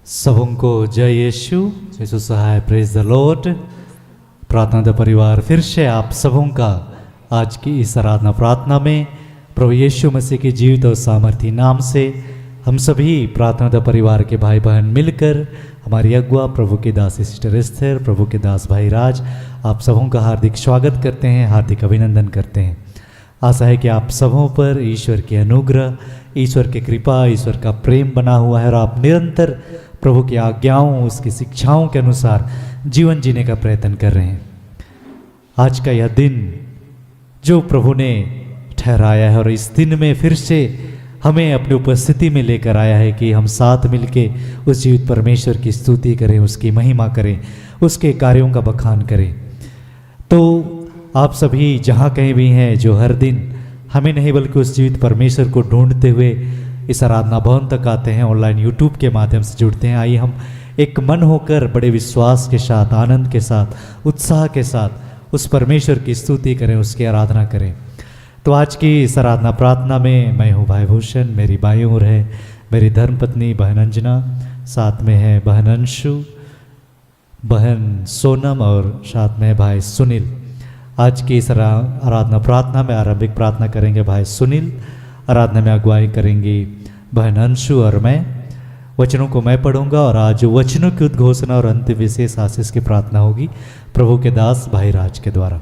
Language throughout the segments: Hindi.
सबों को जय यीशु यीशु सहाय प्रेज द लॉर्ड। प्रार्थना द परिवार फिर से आप सबों का आज की इस आराधना प्रार्थना में प्रभु यीशु मसीह के जीवित और सामर्थी नाम से हम सभी प्रार्थना द परिवार के भाई बहन मिलकर हमारी अगुआ प्रभु के दास सिस्टर एस्थर, प्रभु के दास भाई राज, आप सबों का हार्दिक स्वागत करते हैं, हार्दिक अभिनंदन करते हैं। आशा है कि आप सबों पर ईश्वर की अनुग्रह, ईश्वर की कृपा, ईश्वर का प्रेम बना हुआ है और आप निरंतर प्रभु की आज्ञाओं, उसकी शिक्षाओं के अनुसार जीवन जीने का प्रयत्न कर रहे हैं। आज का यह दिन जो प्रभु ने ठहराया है और इस दिन में फिर से हमें अपनी उपस्थिति में लेकर आया है कि हम साथ मिलके उस जीवित परमेश्वर की स्तुति करें, उसकी महिमा करें, उसके कार्यों का बखान करें। तो आप सभी जहाँ कहीं भी हैं जो हर दिन हमें नहीं बल्कि उस जीवित परमेश्वर को ढूंढते हुए इस आराधना भवन तक आते हैं, ऑनलाइन यूट्यूब के माध्यम से जुड़ते हैं, आइए हम एक मन होकर बड़े विश्वास के साथ, आनंद के साथ, उत्साह के साथ उस परमेश्वर की स्तुति करें, उसकी आराधना करें। तो आज की इस आराधना प्रार्थना में मैं हूँ भाई भूषण, मेरी बाईं ओर है मेरी धर्मपत्नी बहन अंजना, साथ में है बहन अंशु, बहन सोनम और साथ में है भाई सुनील। आज की इस आराधना प्रार्थना में आरंभिक प्रार्थना करेंगे भाई सुनील, आराधना में अगुवाई करेंगी बहन अंशु और मैं। वचनों को मैं पढ़ूंगा और आज वचनों की उद्घोषणा और अंतिम विशेष आशीष की प्रार्थना होगी प्रभु के दास भाई राज के द्वारा।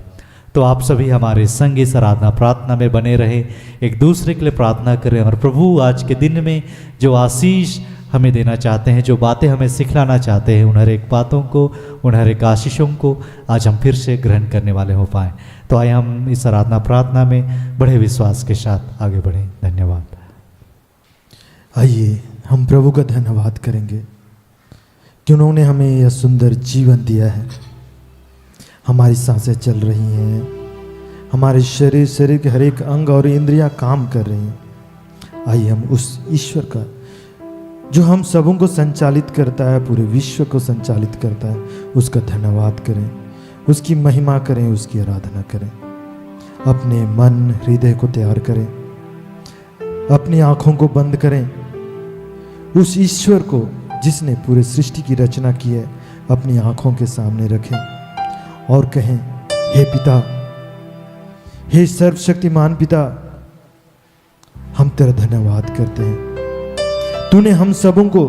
तो आप सभी हमारे संग इस आराधना प्रार्थना में बने रहे, एक दूसरे के लिए प्रार्थना करें और प्रभु आज के दिन में जो आशीष हमें देना चाहते हैं, जो बातें हमें सिखलाना चाहते हैं, उन हर एक बातों को, उन हर एक आशीषों को आज हम फिर से ग्रहण करने वाले हो पाएँ। तो आइए हम इस आराधना प्रार्थना में बड़े विश्वास के साथ आगे बढ़ें। धन्यवाद। आइए हम प्रभु का धन्यवाद करेंगे कि उन्होंने हमें यह सुंदर जीवन दिया है। हमारी सांसें चल रही हैं, हमारे शरीर के हर एक अंग और इंद्रियां काम कर रही हैं। आइए हम उस ईश्वर का जो हम सबों को संचालित करता है, पूरे विश्व को संचालित करता है, उसका धन्यवाद करें, उसकी महिमा करें, उसकी आराधना करें। अपने मन हृदय को तैयार करें, अपनी आंखों को बंद करें, उस ईश्वर को जिसने पूरे सृष्टि की रचना की है अपनी आंखों के सामने रखें और कहें, हे पिता, हे सर्वशक्तिमान पिता, हम तेरा धन्यवाद करते हैं। तूने हम सबों को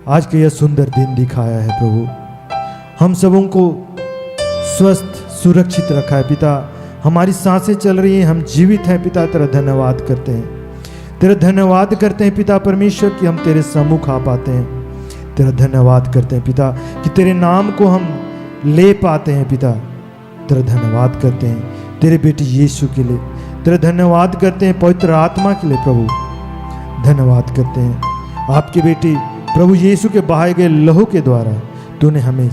आज का यह सुंदर दिन दिखाया है प्रभु, हम सबों को स्वस्थ सुरक्षित रखा है पिता। हमारी सांसें चल रही हैं, हम जीवित हैं पिता, तेरा धन्यवाद करते हैं। तेरा धन्यवाद करते हैं पिता परमेश्वर कि हम तेरे सम्मुख आ पाते हैं। तेरा धन्यवाद करते हैं पिता कि तेरे नाम को हम ले पाते हैं पिता। तेरा धन्यवाद करते हैं तेरे बेटे यीशु के लिए, तेरा धन्यवाद करते हैं पवित्र आत्मा के लिए प्रभु। धन्यवाद करते हैं आपके बेटे प्रभु यीशु के बहाए गए लहू के द्वारा तूने हमें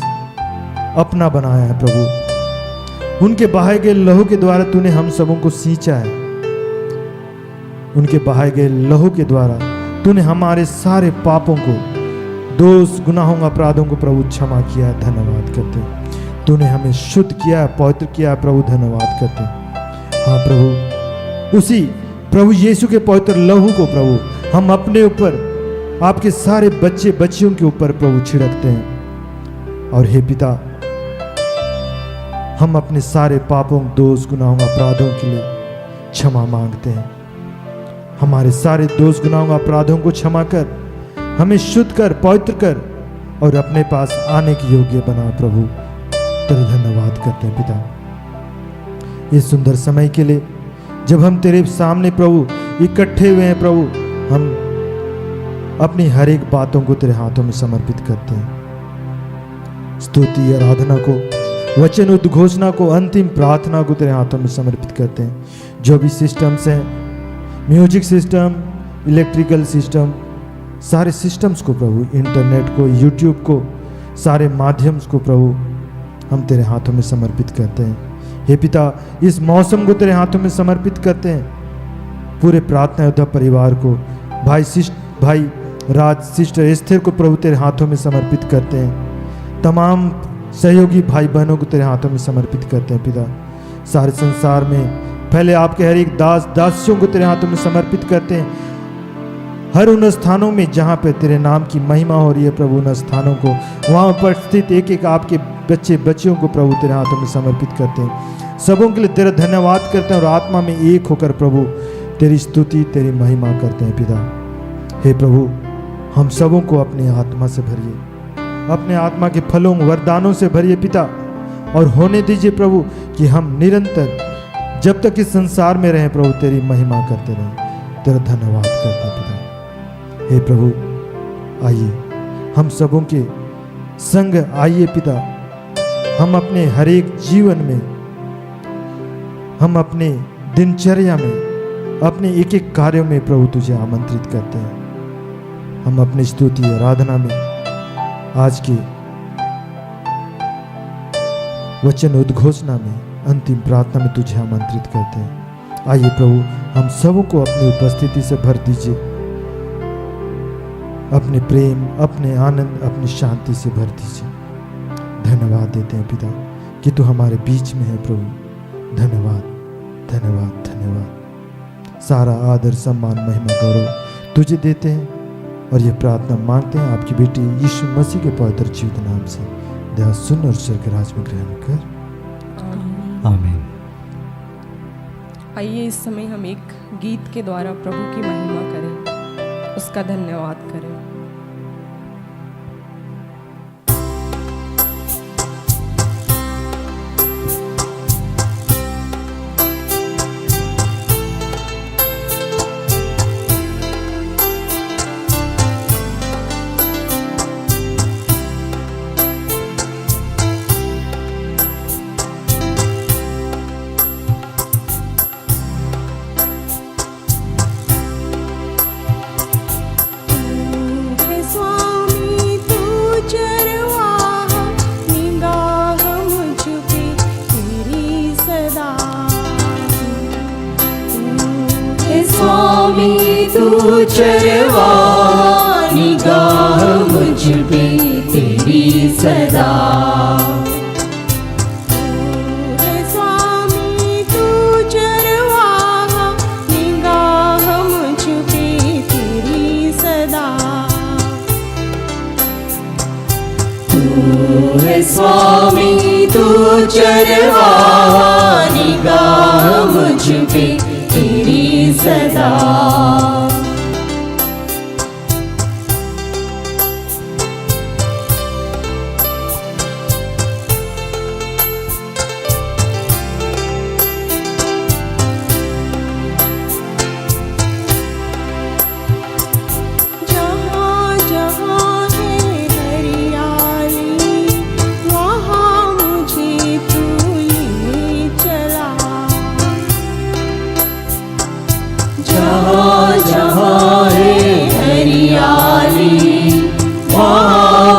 अपना बनाया है प्रभु। उनके बहाए गए लहू के द्वारा तूने हम सबों को सींचा है। उनके बहाए गए लहू के द्वारा तूने हमारे सारे पापों को, दोष, गुनाहों, अपराधों को प्रभु क्षमा किया है। धन्यवाद करते हैं। तूने हमें शुद्ध किया है, पवित्र किया है प्रभु। धन्यवाद करते हैं। हाँ प्रभु, उसी प्रभु यीशु के पवित्र लहू को प्रभु हम अपने ऊपर, आपके सारे बच्चे बच्चियों के ऊपर प्रभु छिड़कते हैं। और हे पिता, हम अपने सारे पापों, दोष, गुनाहों, अपराधों के लिए क्षमा मांगते हैं। हमारे सारे दोष, गुनाहों, अपराधों को क्षमा कर, हमें शुद्ध कर, पवित्र कर और अपने पास आने के योग्य बना प्रभु। तेरा धन्यवाद करते हैं पिता इस सुंदर समय के लिए जब हम तेरे सामने प्रभु इकट्ठे हुए हैं प्रभु। हम अपनी हर एक बातों को तेरे हाथों में समर्पित करते हैं। स्तुति, आराधना को, वचन उद्घोषणा को, अंतिम प्रार्थना को तेरे हाथों में समर्पित करते हैं। जो भी सिस्टम्स हैं, म्यूजिक सिस्टम, इलेक्ट्रिकल सिस्टम, सारे सिस्टम्स को प्रभु, इंटरनेट को, यूट्यूब को, सारे माध्यम्स को प्रभु हम तेरे हाथों में समर्पित करते हैं। हे पिता, इस मौसम को तेरे हाथों में समर्पित करते हैं। पूरे प्रार्थना योद्धा परिवार को, भाई राज, सिस्टर एस्थर को प्रभु तेरे हाथों में समर्पित करते हैं। तमाम सहयोगी भाई बहनों को तेरे हाथों में समर्पित करते हैं पिता। सारे संसार में पहले आपके हर एक दास दासियों को तेरे हाथों में समर्पित करते हैं। हर उन स्थानों में जहाँ पे तेरे नाम की महिमा हो रही है प्रभु, उन स्थानों को, वहाँ पर स्थित एक एक आपके बच्चे बच्चियों को प्रभु तेरे हाथों में समर्पित करते हैं। सबों के लिए तेरा धन्यवाद करते हैं और आत्मा में एक होकर प्रभु तेरी स्तुति तेरी महिमा करते हैं पिता। हे प्रभु, हम सबों को अपनी आत्मा से भरिए, अपने आत्मा के फलों वरदानों से भरिए पिता, और होने दीजिए प्रभु कि हम निरंतर जब तक इस संसार में रहें प्रभु तेरी महिमा करते रहें, तेरा धन्यवाद करते हैं पिता। हे प्रभु, आइए हम सबों के संग आइए पिता, हम अपने हर एक जीवन में, हम अपने दिनचर्या में, अपने एक एक कार्यों में प्रभु तुझे आमंत्रित करते हैं। हम अपनी स्तुति आराधना में, आज की वचन उद्घोषणा में, अंतिम प्रार्थना में तुझे आमंत्रित करते हैं। आइए प्रभु, हम सबों को अपनी उपस्थिति से भर दीजिए, अपने प्रेम, अपने आनंद, अपनी शांति से भर दीजिए। धन्यवाद देते हैं पिता कि तू हमारे बीच में है प्रभु। धन्यवाद धन्यवाद धन्यवाद। सारा आदर सम्मान महिमा गौरव तुझे देते हैं और ये प्रार्थना मांगते हैं आपकी बेटी यीशु मसीह के पवित्र जीवित नाम से। दया सुन और स्वर्ग के राज में ग्रहण कर। आमीन। आइए इस समय हम एक गीत के द्वारा प्रभु की महिमा करें, उसका धन्यवाद करें। तू चरवा निगाह मुझ पे तेरी सदा। स्वामी तू चरवा निगाह मुझ पे तेरी सदा। तू है स्वामी तू चरवा निगाह मुझ पे तेरी सदा।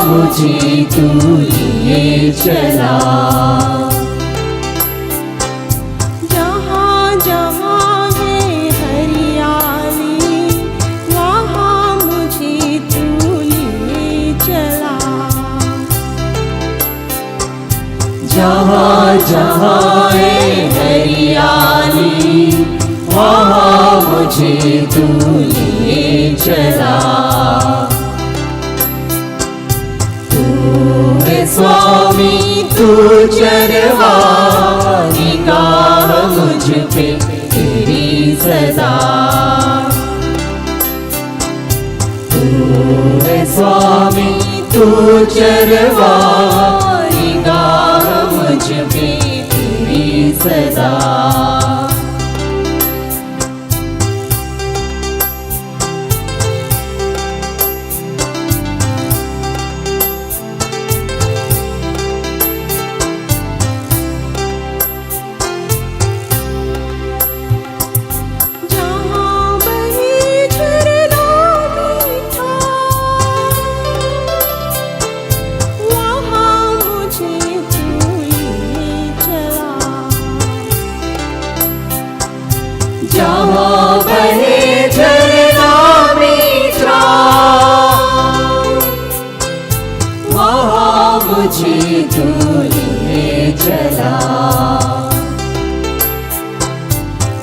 मुझे तू लिए चला। जहाँ जहाँ है हरियाली वहाँ मुझे तू लिए चला। जहाँ जहाँ है हरियाली वहाँ मुझे तू लिए चला। स्वामी तू चरवा निगाह मुझ पे तेरी सदा। तू है स्वामी तू चरवा निगाह मुझ पे तेरी सदा। जहाँ बहे झरना मीठा वहाँ मुझे तू लिए चला।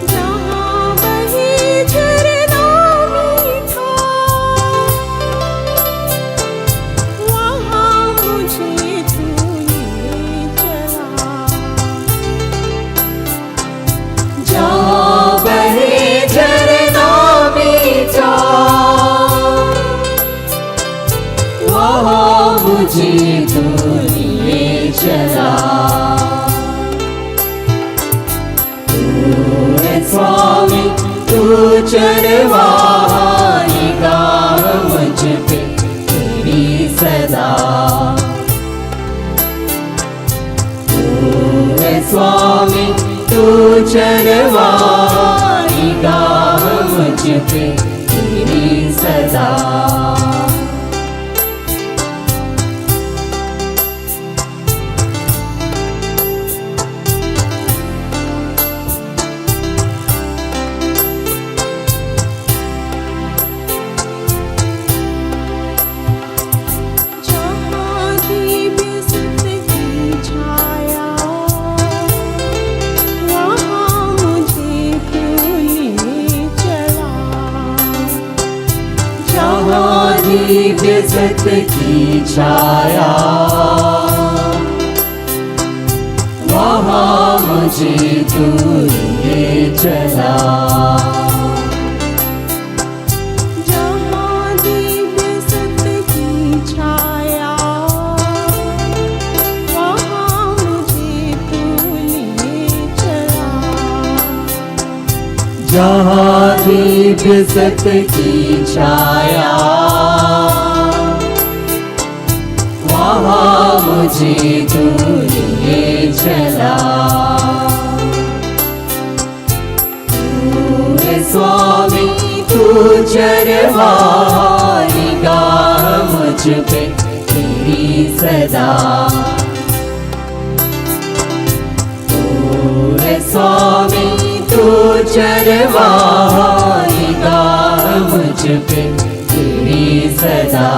जहाँ बहे झरना मीठा मुझे तू लिए चला। तू है स्वामी तू चरवाहा, निगाह मुझ पे तेरी सदा। तू है स्वामी तू चरवाहा, निगाह मुझ पे तेरी सदा। दिव्य सत्य की छाया, वहाँ मुझे तू लिए चला। जहाँ दिव्य सत्य की छाया, वहाँ मुझे तू लिए चला। जहाँ दिव्य सत्य की छाया, वहाँ मुझे तू लिए चला। तू है स्वामी तू चरवाहा, निगाह मुझ पे तेरी सदा। तू है स्वामी तू चरवाहा, निगाह मुझ पे तेरी सदा।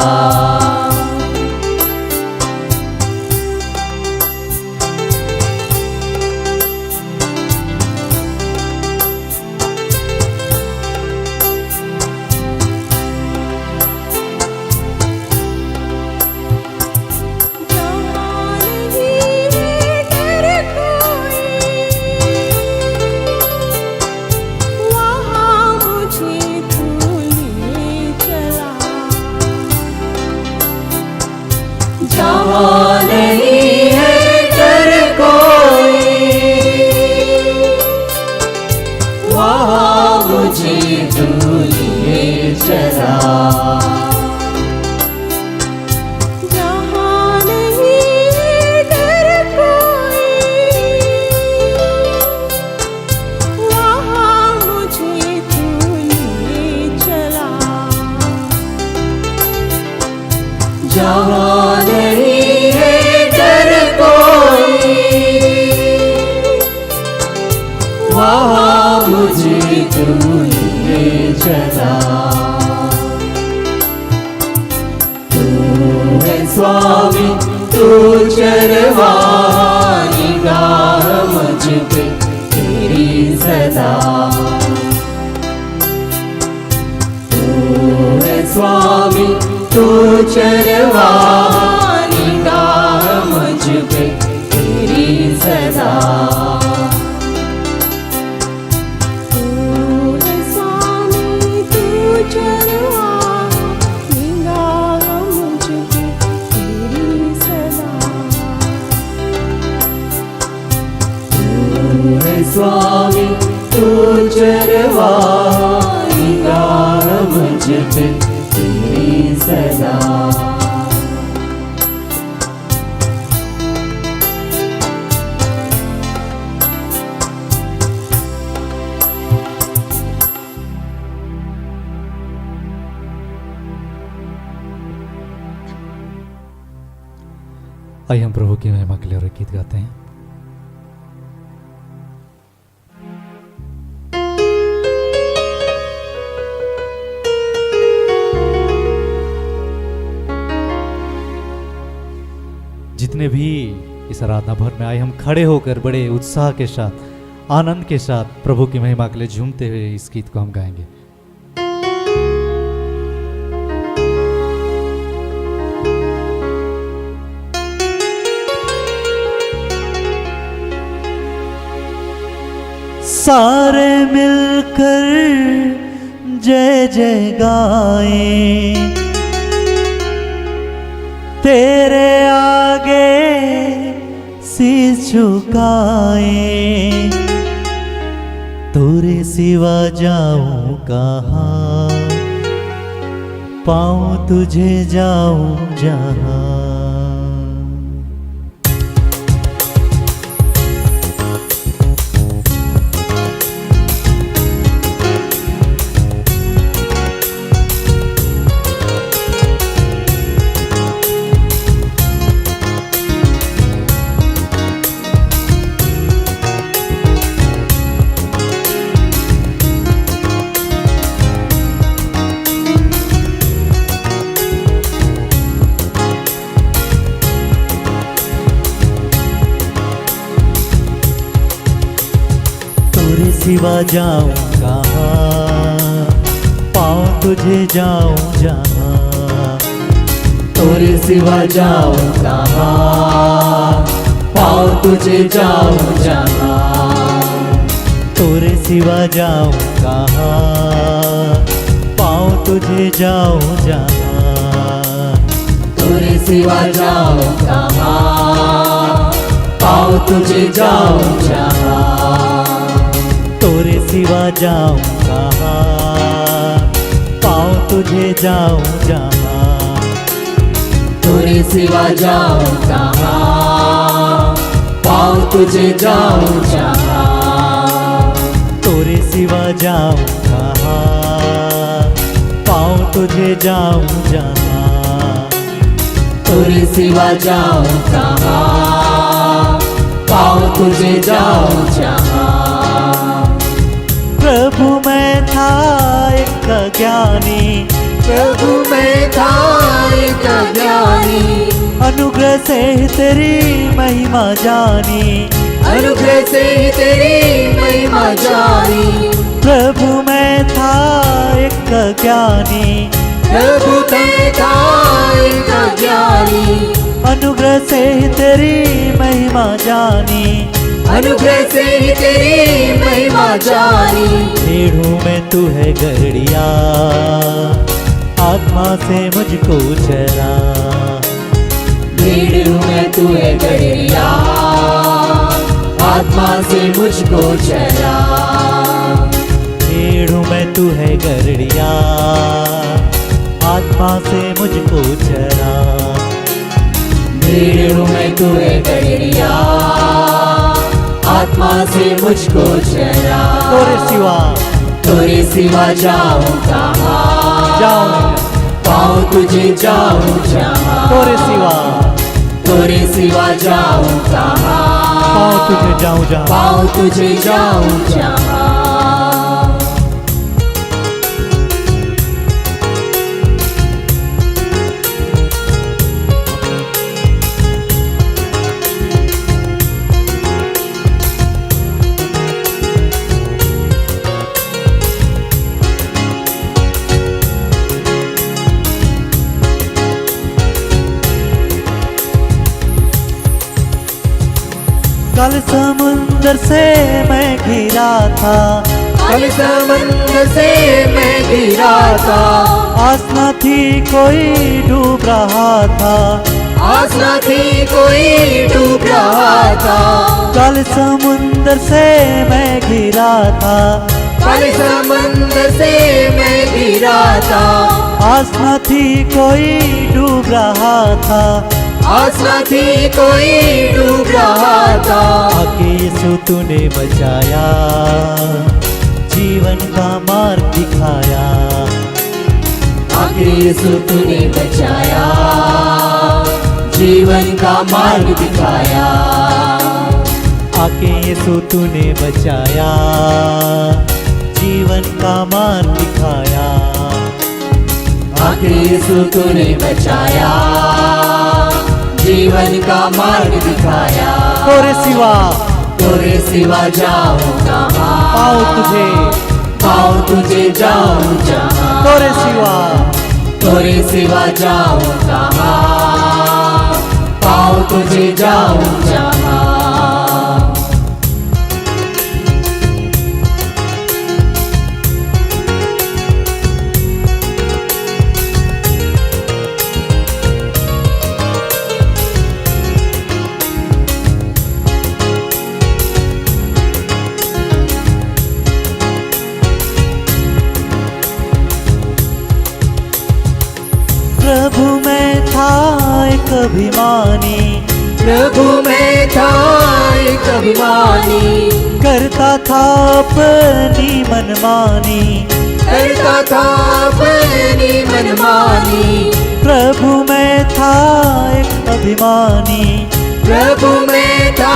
जहाँ नहीं है डर कोई, वहाँ मुझे तू लिए चला। जहाँ नहीं है डर कोई, वहाँ मुझे तू लिए चला। जहाँ नहीं है डर कोई, वहाँ मुझे तू लिए चला। तू है स्वामी तू चरवाहा, निगाह मुझ पे तेरी सदा। तू है स्वामी तू चरवाहा, निगाह मुझ पे तेरी सदा। तू है स्वामी तू चरवाहा, निगाह मुझ पे तेरी सदा। तू है स्वामी तू चरवाहा, निगाह मुझ पे तेरी सदा। आइए हम प्रभु की महिमा के लिए और एक गीत गाते हैं। जितने भी इस आराधना भर में आए, हम खड़े होकर बड़े उत्साह के साथ, आनंद के साथ प्रभु की महिमा के लिए झूमते हुए इस गीत को हम गाएंगे। सारे मिलकर जय जय गाएं, तेरे झुकाए, तोरे सिवा जाऊं कहाँ, पाऊं तुझे जाऊं जहाँ। सिवा जाऊं कहाँ, पाऊं तुझे जाऊं जहाँ। तोरे सिवा जाऊं कहाँ, पाऊं तुझे जाऊं जहाँ। तोरे सिवा जाऊं कहाँ, पाऊं तुझे जाऊं जहाँ। तोरे सिवा जाऊं कहाँ, पाऊं तुझे जाऊं जहाँ। तोरे सिवा जाऊं कहाँ, पाऊं तुझे जाऊं जहाँ। तोरे सिवा जाऊं कहाँ, पाऊं तुझे जाऊं जहाँ। तोरे सिवा जाऊं कहाँ, पाऊं तुझे जाऊं जहाँ। तोरे सिवा जाऊं कहाँ, पाऊं तुझे जाऊं जहाँ। प्रभु मैं था एक ज्ञानी, प्रभु मैं था एक ज्ञानी, अनुग्रह से तेरी महिमा जानी। अनुग्रह से तेरी महिमा जानी। प्रभु मैं था एक ज्ञानी, प्रभु मैं था एक ज्ञानी, अनुग्रह से तेरी महिमा जानी। अनुग्रह से तेरी महिमा जानी। भेड़ों में तू है गड़िया, आत्मा से मुझको चरा। भेड़ों में तू है गड़िया, आत्मा से मुझको चरा। भेड़ों में तू है गड़िया, आत्मा से मुझको चरा। भेड़ों में तू है गड़िया, आत्मा से मुझको चरा। तोरे सिवा, तोरे सिवा जाऊं कहाँ, जाऊं। पाऊं तुझे जाऊं जहाँ। तोरे सिवा, तोरे सिवा जाऊं कहाँ, पाऊं तुझे जाऊं जहाँ। पाऊं तुझे जाऊं जहाँ। कल समुंदर से मैं घिरा था, कल समंदर से मैं घिरा था। आस न थी कोई डूब रहा था। आस न थी कोई डूब रहा था। कल समुंदर से मैं घिरा था। कल समंदर से मैं घिरा था। आस न थी कोई डूब रहा था। आस न थी कोई डूब रहा था। आके यीशु तूने बचाया, जीवन का मार्ग दिखाया। आके यीशु तूने बचाया, जीवन का मार्ग दिखाया। आके यीशु तूने बचाया, जीवन का मार्ग दिखाया। आके यीशु तूने बचाया, जीवन का मार्ग दिखाया। तोरे सिवा, तोरे सिवा जाऊं कहाँ, पाऊं तुझे, पाऊं तुझे जाऊं जहाँ। तोरे सिवा, तोरे सिवा जाऊं कहाँ, पाऊं तुझे जाऊं जहाँ। प्रभु में था एक अभिमानी, प्रभु में था एक अभिमानी, करता था अपनी मनमानी, करता था अपनी मनमानी। प्रभु में था एक अभिमानी, प्रभु में था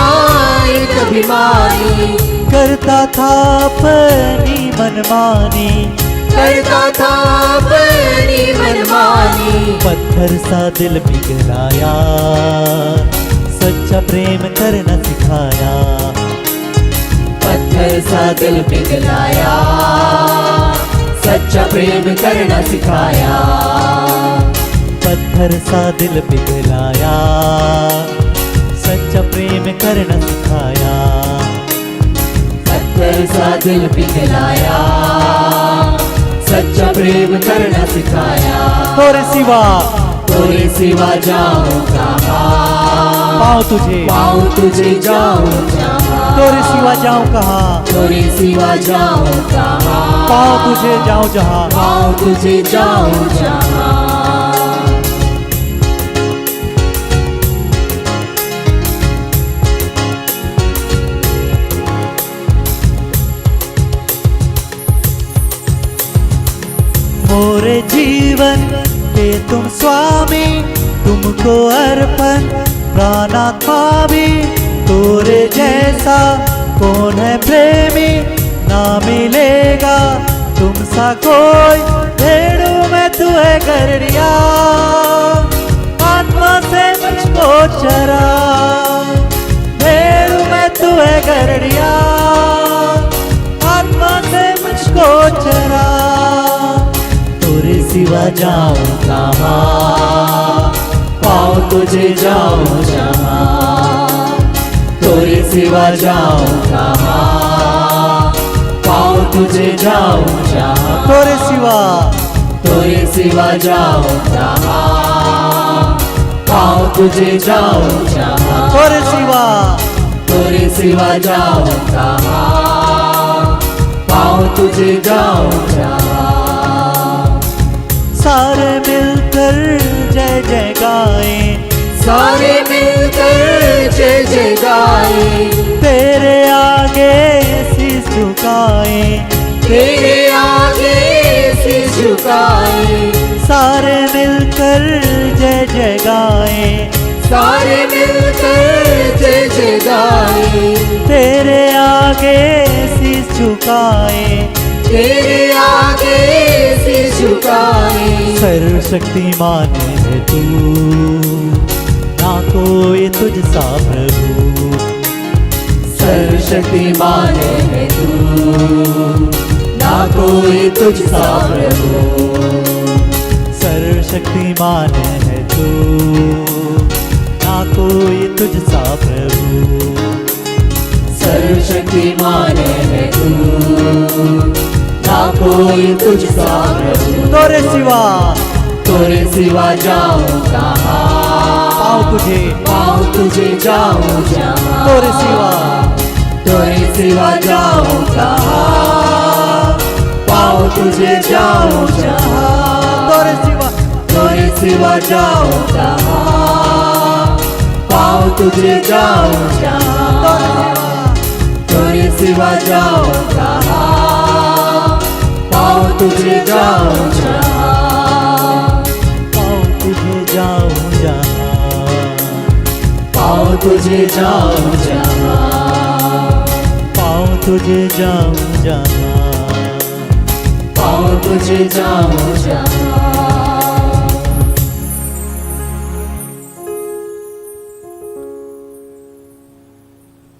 एक अभिमानी, करता था अपनी मनमानी, करता था अपनी मनमानी। पत्थर सा दिल पिघलाया, सच्चा प्रेम करना सिखाया, पत्थर सा दिल पिघलाया, सच्चा प्रेम करना सिखाया। पत्थर सा दिल पिघलाया, सच्चा प्रेम करना सिखाया, पत्थर सा दिल पिघलाया, सच्चा प्रेम करना सिखाया। तोरे सिवा, तोरे सिवा जाऊं कहाँ, पाऊं तुझे, पाऊं तुझे जाऊं जहाँ। तोरे सिवा जाऊं कहाँ, तोरे सिवा जाऊं कहाँ, पाऊं तुझे जाऊं जहाँ। पाऊं तुझे जाऊं जहाँ। मोरे जीवन के तुम स्वामी, तुमको अर्पण प्राणात्मा भी। तोरे जैसा कौन है प्रेमी, ना मिलेगा तुमसा कोई। भेड़ू में तू है गरड़िया, आत्मा से मुझको चरा। भेड़ू में तू है गरड़िया, आत्मा से मुझको चरा। तोरे सिवा जाऊं कहाँ, पाऊं तुझे जाऊं जहाँ। तोरे सिवा जाऊं कहाँ, पाऊं तुझे जाऊं जहाँ। तोरे सिवा, तोरे सिवा जाऊं कहाँ, पाऊं तुझे जाऊं जहाँ। तोरे सिवा, तोरे सिवा जाऊं कहाँ, पाऊं तुझे जाऊं जहाँ। सारे मिलकर जय जय गाएं, सारे मिलकर जय जय गाएं। तेरे आगे शीश झुकाएं, तेरे आगे सिर झुकाएं। सारे मिलकर जय जय गाएं, सारे मिलकर जय जय गाएं। तेरे आगे शीश झुकाएं, तेरे आगे सिर झुकाएं। सर्वशक्तिमान है तू, ना कोई तुझसा प्रभु। सर्वशक्तिमान है तू, ना कोई तुझसा प्रभु। सर्वशक्तिमान है तू, ना कोई तुझसा प्रभु। सर्वशक्तिमान है तू, ना कोई तुझसा प्रभु। तोरे सिवा, तोरे सिवा जाऊं कहाँ, पाऊं तुझे, पाऊं तुझे जाऊं जहाँ। तोरे सिवा, तोरे सिवा जाऊं कहाँ, पाऊं तुझे जाऊं जहाँ। तोरे सिवा, तोरे सिवा जाऊं कहाँ, पाऊं तुझे जाऊं जहाँ। तोरे सिवा जाऊं कहाँ, पाऊं तुझे जाऊं जहाँ। पाऊं तुझे जाऊं जहाँ, पाऊं तुझे जाऊं जहाँ। पाऊं तुझे जाऊं जहाँ। पाऊं तुझे जाऊं जहाँ।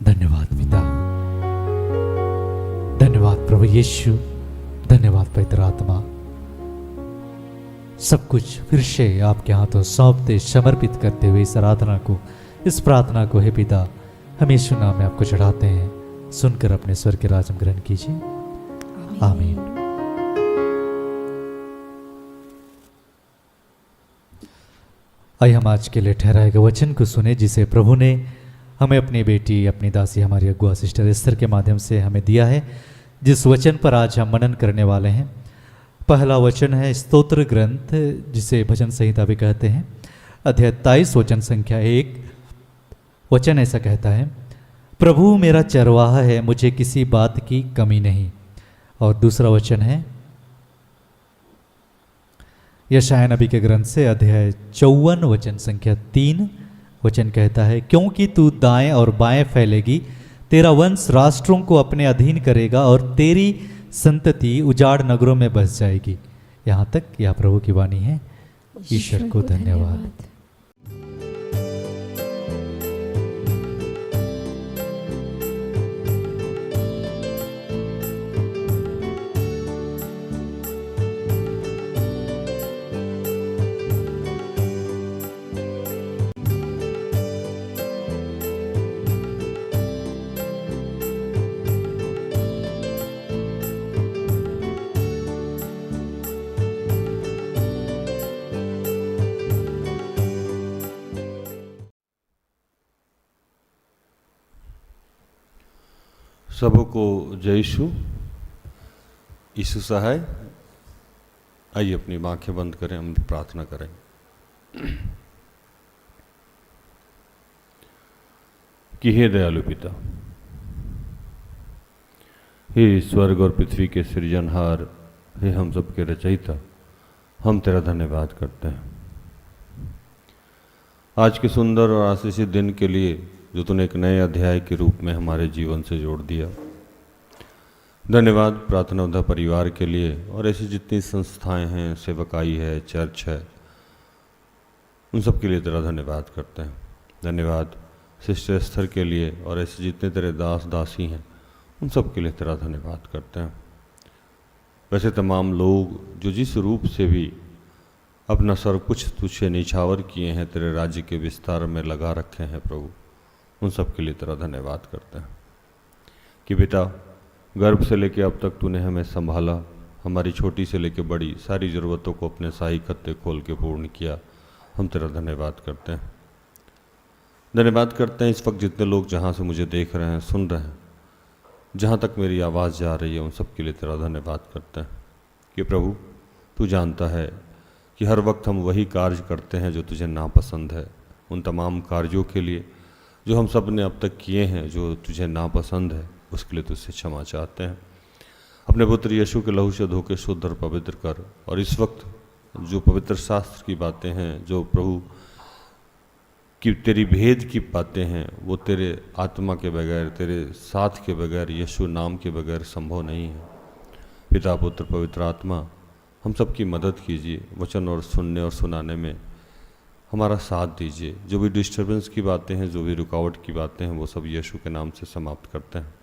धन्यवाद पिता, धन्यवाद प्रभु यीशु, धन्यवाद पवित्र आत्मा। सब कुछ फिर से आपके हाथों सौंपते समर्पित करते हुए इस आराधना को, इस प्रार्थना को हे पिता हम यीशु नाम में आपको चढ़ाते हैं। सुनकर अपने स्वर के राज में ग्रहण कीजिए। आमीन। आइए हम आज के लिए ठहराए गए वचन को सुने, जिसे प्रभु ने हमें अपनी बेटी, अपनी दासी, हमारी अगुआ सिस्टर एस्तर के माध्यम से हमें दिया है। जिस वचन पर आज हम मनन करने वाले हैं, पहला वचन है स्तोत्र ग्रंथ, जिसे भजन संहिता भी कहते हैं, अध्याय 23 वचन संख्या 1। वचन ऐसा कहता है, प्रभु मेरा चरवाहा है, मुझे किसी बात की कमी नहीं। और दूसरा वचन है यशायाह नबी के ग्रंथ से अध्याय 54 वचन संख्या 3। वचन कहता है, क्योंकि तू दाएं और बाएं फैलेगी, तेरा वंश राष्ट्रों को अपने अधीन करेगा और तेरी संतति उजाड़ नगरों में बस जाएगी। यहाँ तक यह प्रभु की वाणी है। ईश्वर को धन्यवाद। सबको जय यीशु सहाय। आइए अपनी आंखें बंद करें, हम प्रार्थना करें। कि हे दयालु पिता, हे स्वर्ग और पृथ्वी के सृजनहार, हे हम सब के रचयिता, हम तेरा धन्यवाद करते हैं आज के सुंदर और आशीषित दिन के लिए, जो तूने एक नए अध्याय के रूप में हमारे जीवन से जोड़ दिया। धन्यवाद प्रार्थना उद्धा परिवार के लिए और ऐसी जितनी संस्थाएं हैं, सेवकाई है, चर्च है, उन सब के लिए तेरा धन्यवाद करते हैं। धन्यवाद सिस्टर एस्थर के लिए और ऐसे जितने तेरे दास दासी हैं, उन सब के लिए तेरा धन्यवाद करते हैं। वैसे तमाम लोग जो जिस रूप से भी अपना सब कुछ तुझे निछावर किए हैं, तेरे राज्य के विस्तार में लगा रखे हैं प्रभु, उन सब के लिए तेरा धन्यवाद करते हैं। कि बेटा, गर्भ से लेकर अब तक तूने हमें संभाला, हमारी छोटी से लेकर बड़ी सारी ज़रूरतों को अपने शाही खत्ते खोल के पूर्ण किया, हम तेरा धन्यवाद करते हैं। धन्यवाद करते हैं इस वक्त जितने लोग जहाँ से मुझे देख रहे हैं, सुन रहे हैं, जहाँ तक मेरी आवाज़ जा रही है, उन सब के लिए तेरा धन्यवाद करते हैं। कि प्रभु, तू जानता है कि हर वक्त हम वही कार्य करते हैं जो तुझे नापसंद है। उन तमाम कार्यों के लिए जो हम सब ने अब तक किए हैं, जो तुझे नापसंद है, उसके लिए तुझसे क्षमा चाहते हैं। अपने पुत्र यीशु के लहू से धो के शुद्ध और पवित्र कर। और इस वक्त जो पवित्र शास्त्र की बातें हैं, जो प्रभु की तेरी भेद की बातें हैं, वो तेरे आत्मा के बगैर, तेरे साथ के बगैर, यीशु नाम के बगैर संभव नहीं है। पिता, पुत्र, पवित्र आत्मा, हम सब की मदद कीजिए, वचन और सुनने और सुनाने में हमारा साथ दीजिए। जो भी डिस्टर्बेंस की बातें हैं, जो भी रुकावट की बातें हैं, वो सब यीशु के नाम से समाप्त करते हैं।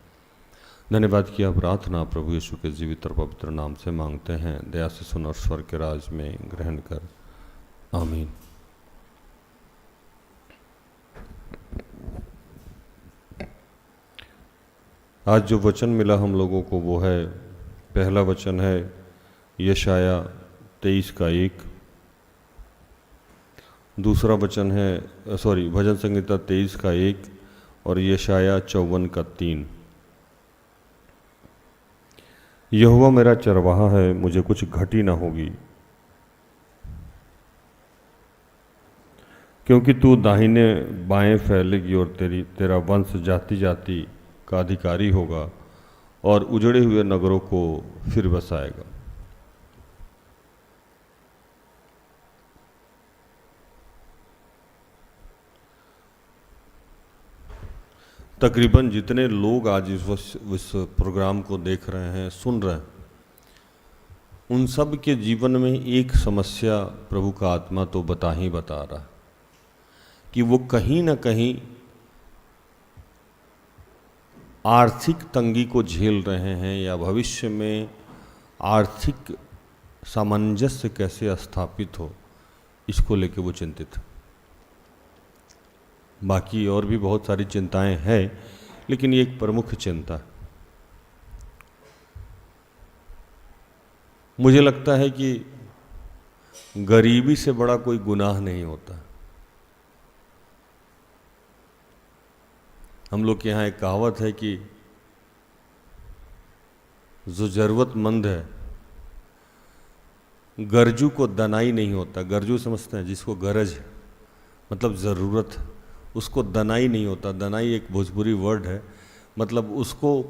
धन्यवाद किया प्रार्थना प्रभु यीशु के जीवित और पवित्र नाम से मांगते हैं। दया से सुन और स्वर्ग के राज में ग्रहण कर, आमीन। आज जो वचन मिला हम लोगों को, वो है, पहला वचन है यशायाह 23:1। दूसरा वचन है भजन संहिता 23:1 और यशायाह 54:3। यहोवा मेरा चरवाहा है, मुझे कुछ घटी ना होगी, क्योंकि तू दाहिने बाएं फैलेगी और तेरा वंश जाति जाति का अधिकारी होगा और उजड़े हुए नगरों को फिर बसाएगा। तकरीबन जितने लोग आज इस प्रोग्राम को देख रहे हैं, सुन रहे हैं, उन सब के जीवन में एक समस्या प्रभु का आत्मा तो बता रहा कि वो कहीं ना कहीं आर्थिक तंगी को झेल रहे हैं या भविष्य में आर्थिक सामंजस्य कैसे स्थापित हो, इसको लेके वो चिंतित है। बाकी और भी बहुत सारी चिंताएं हैं, लेकिन ये एक प्रमुख चिंता है। मुझे लगता है कि गरीबी से बड़ा कोई गुनाह नहीं होता। हम लोग के यहाँ एक कहावत है कि जो ज़रूरतमंद है गरजू को दनाई नहीं होता। गरजू समझते हैं, जिसको गरज है मतलब ज़रूरत, उसको दनाई नहीं होता। दनाई एक भोजपुरी वर्ड है, मतलब उसको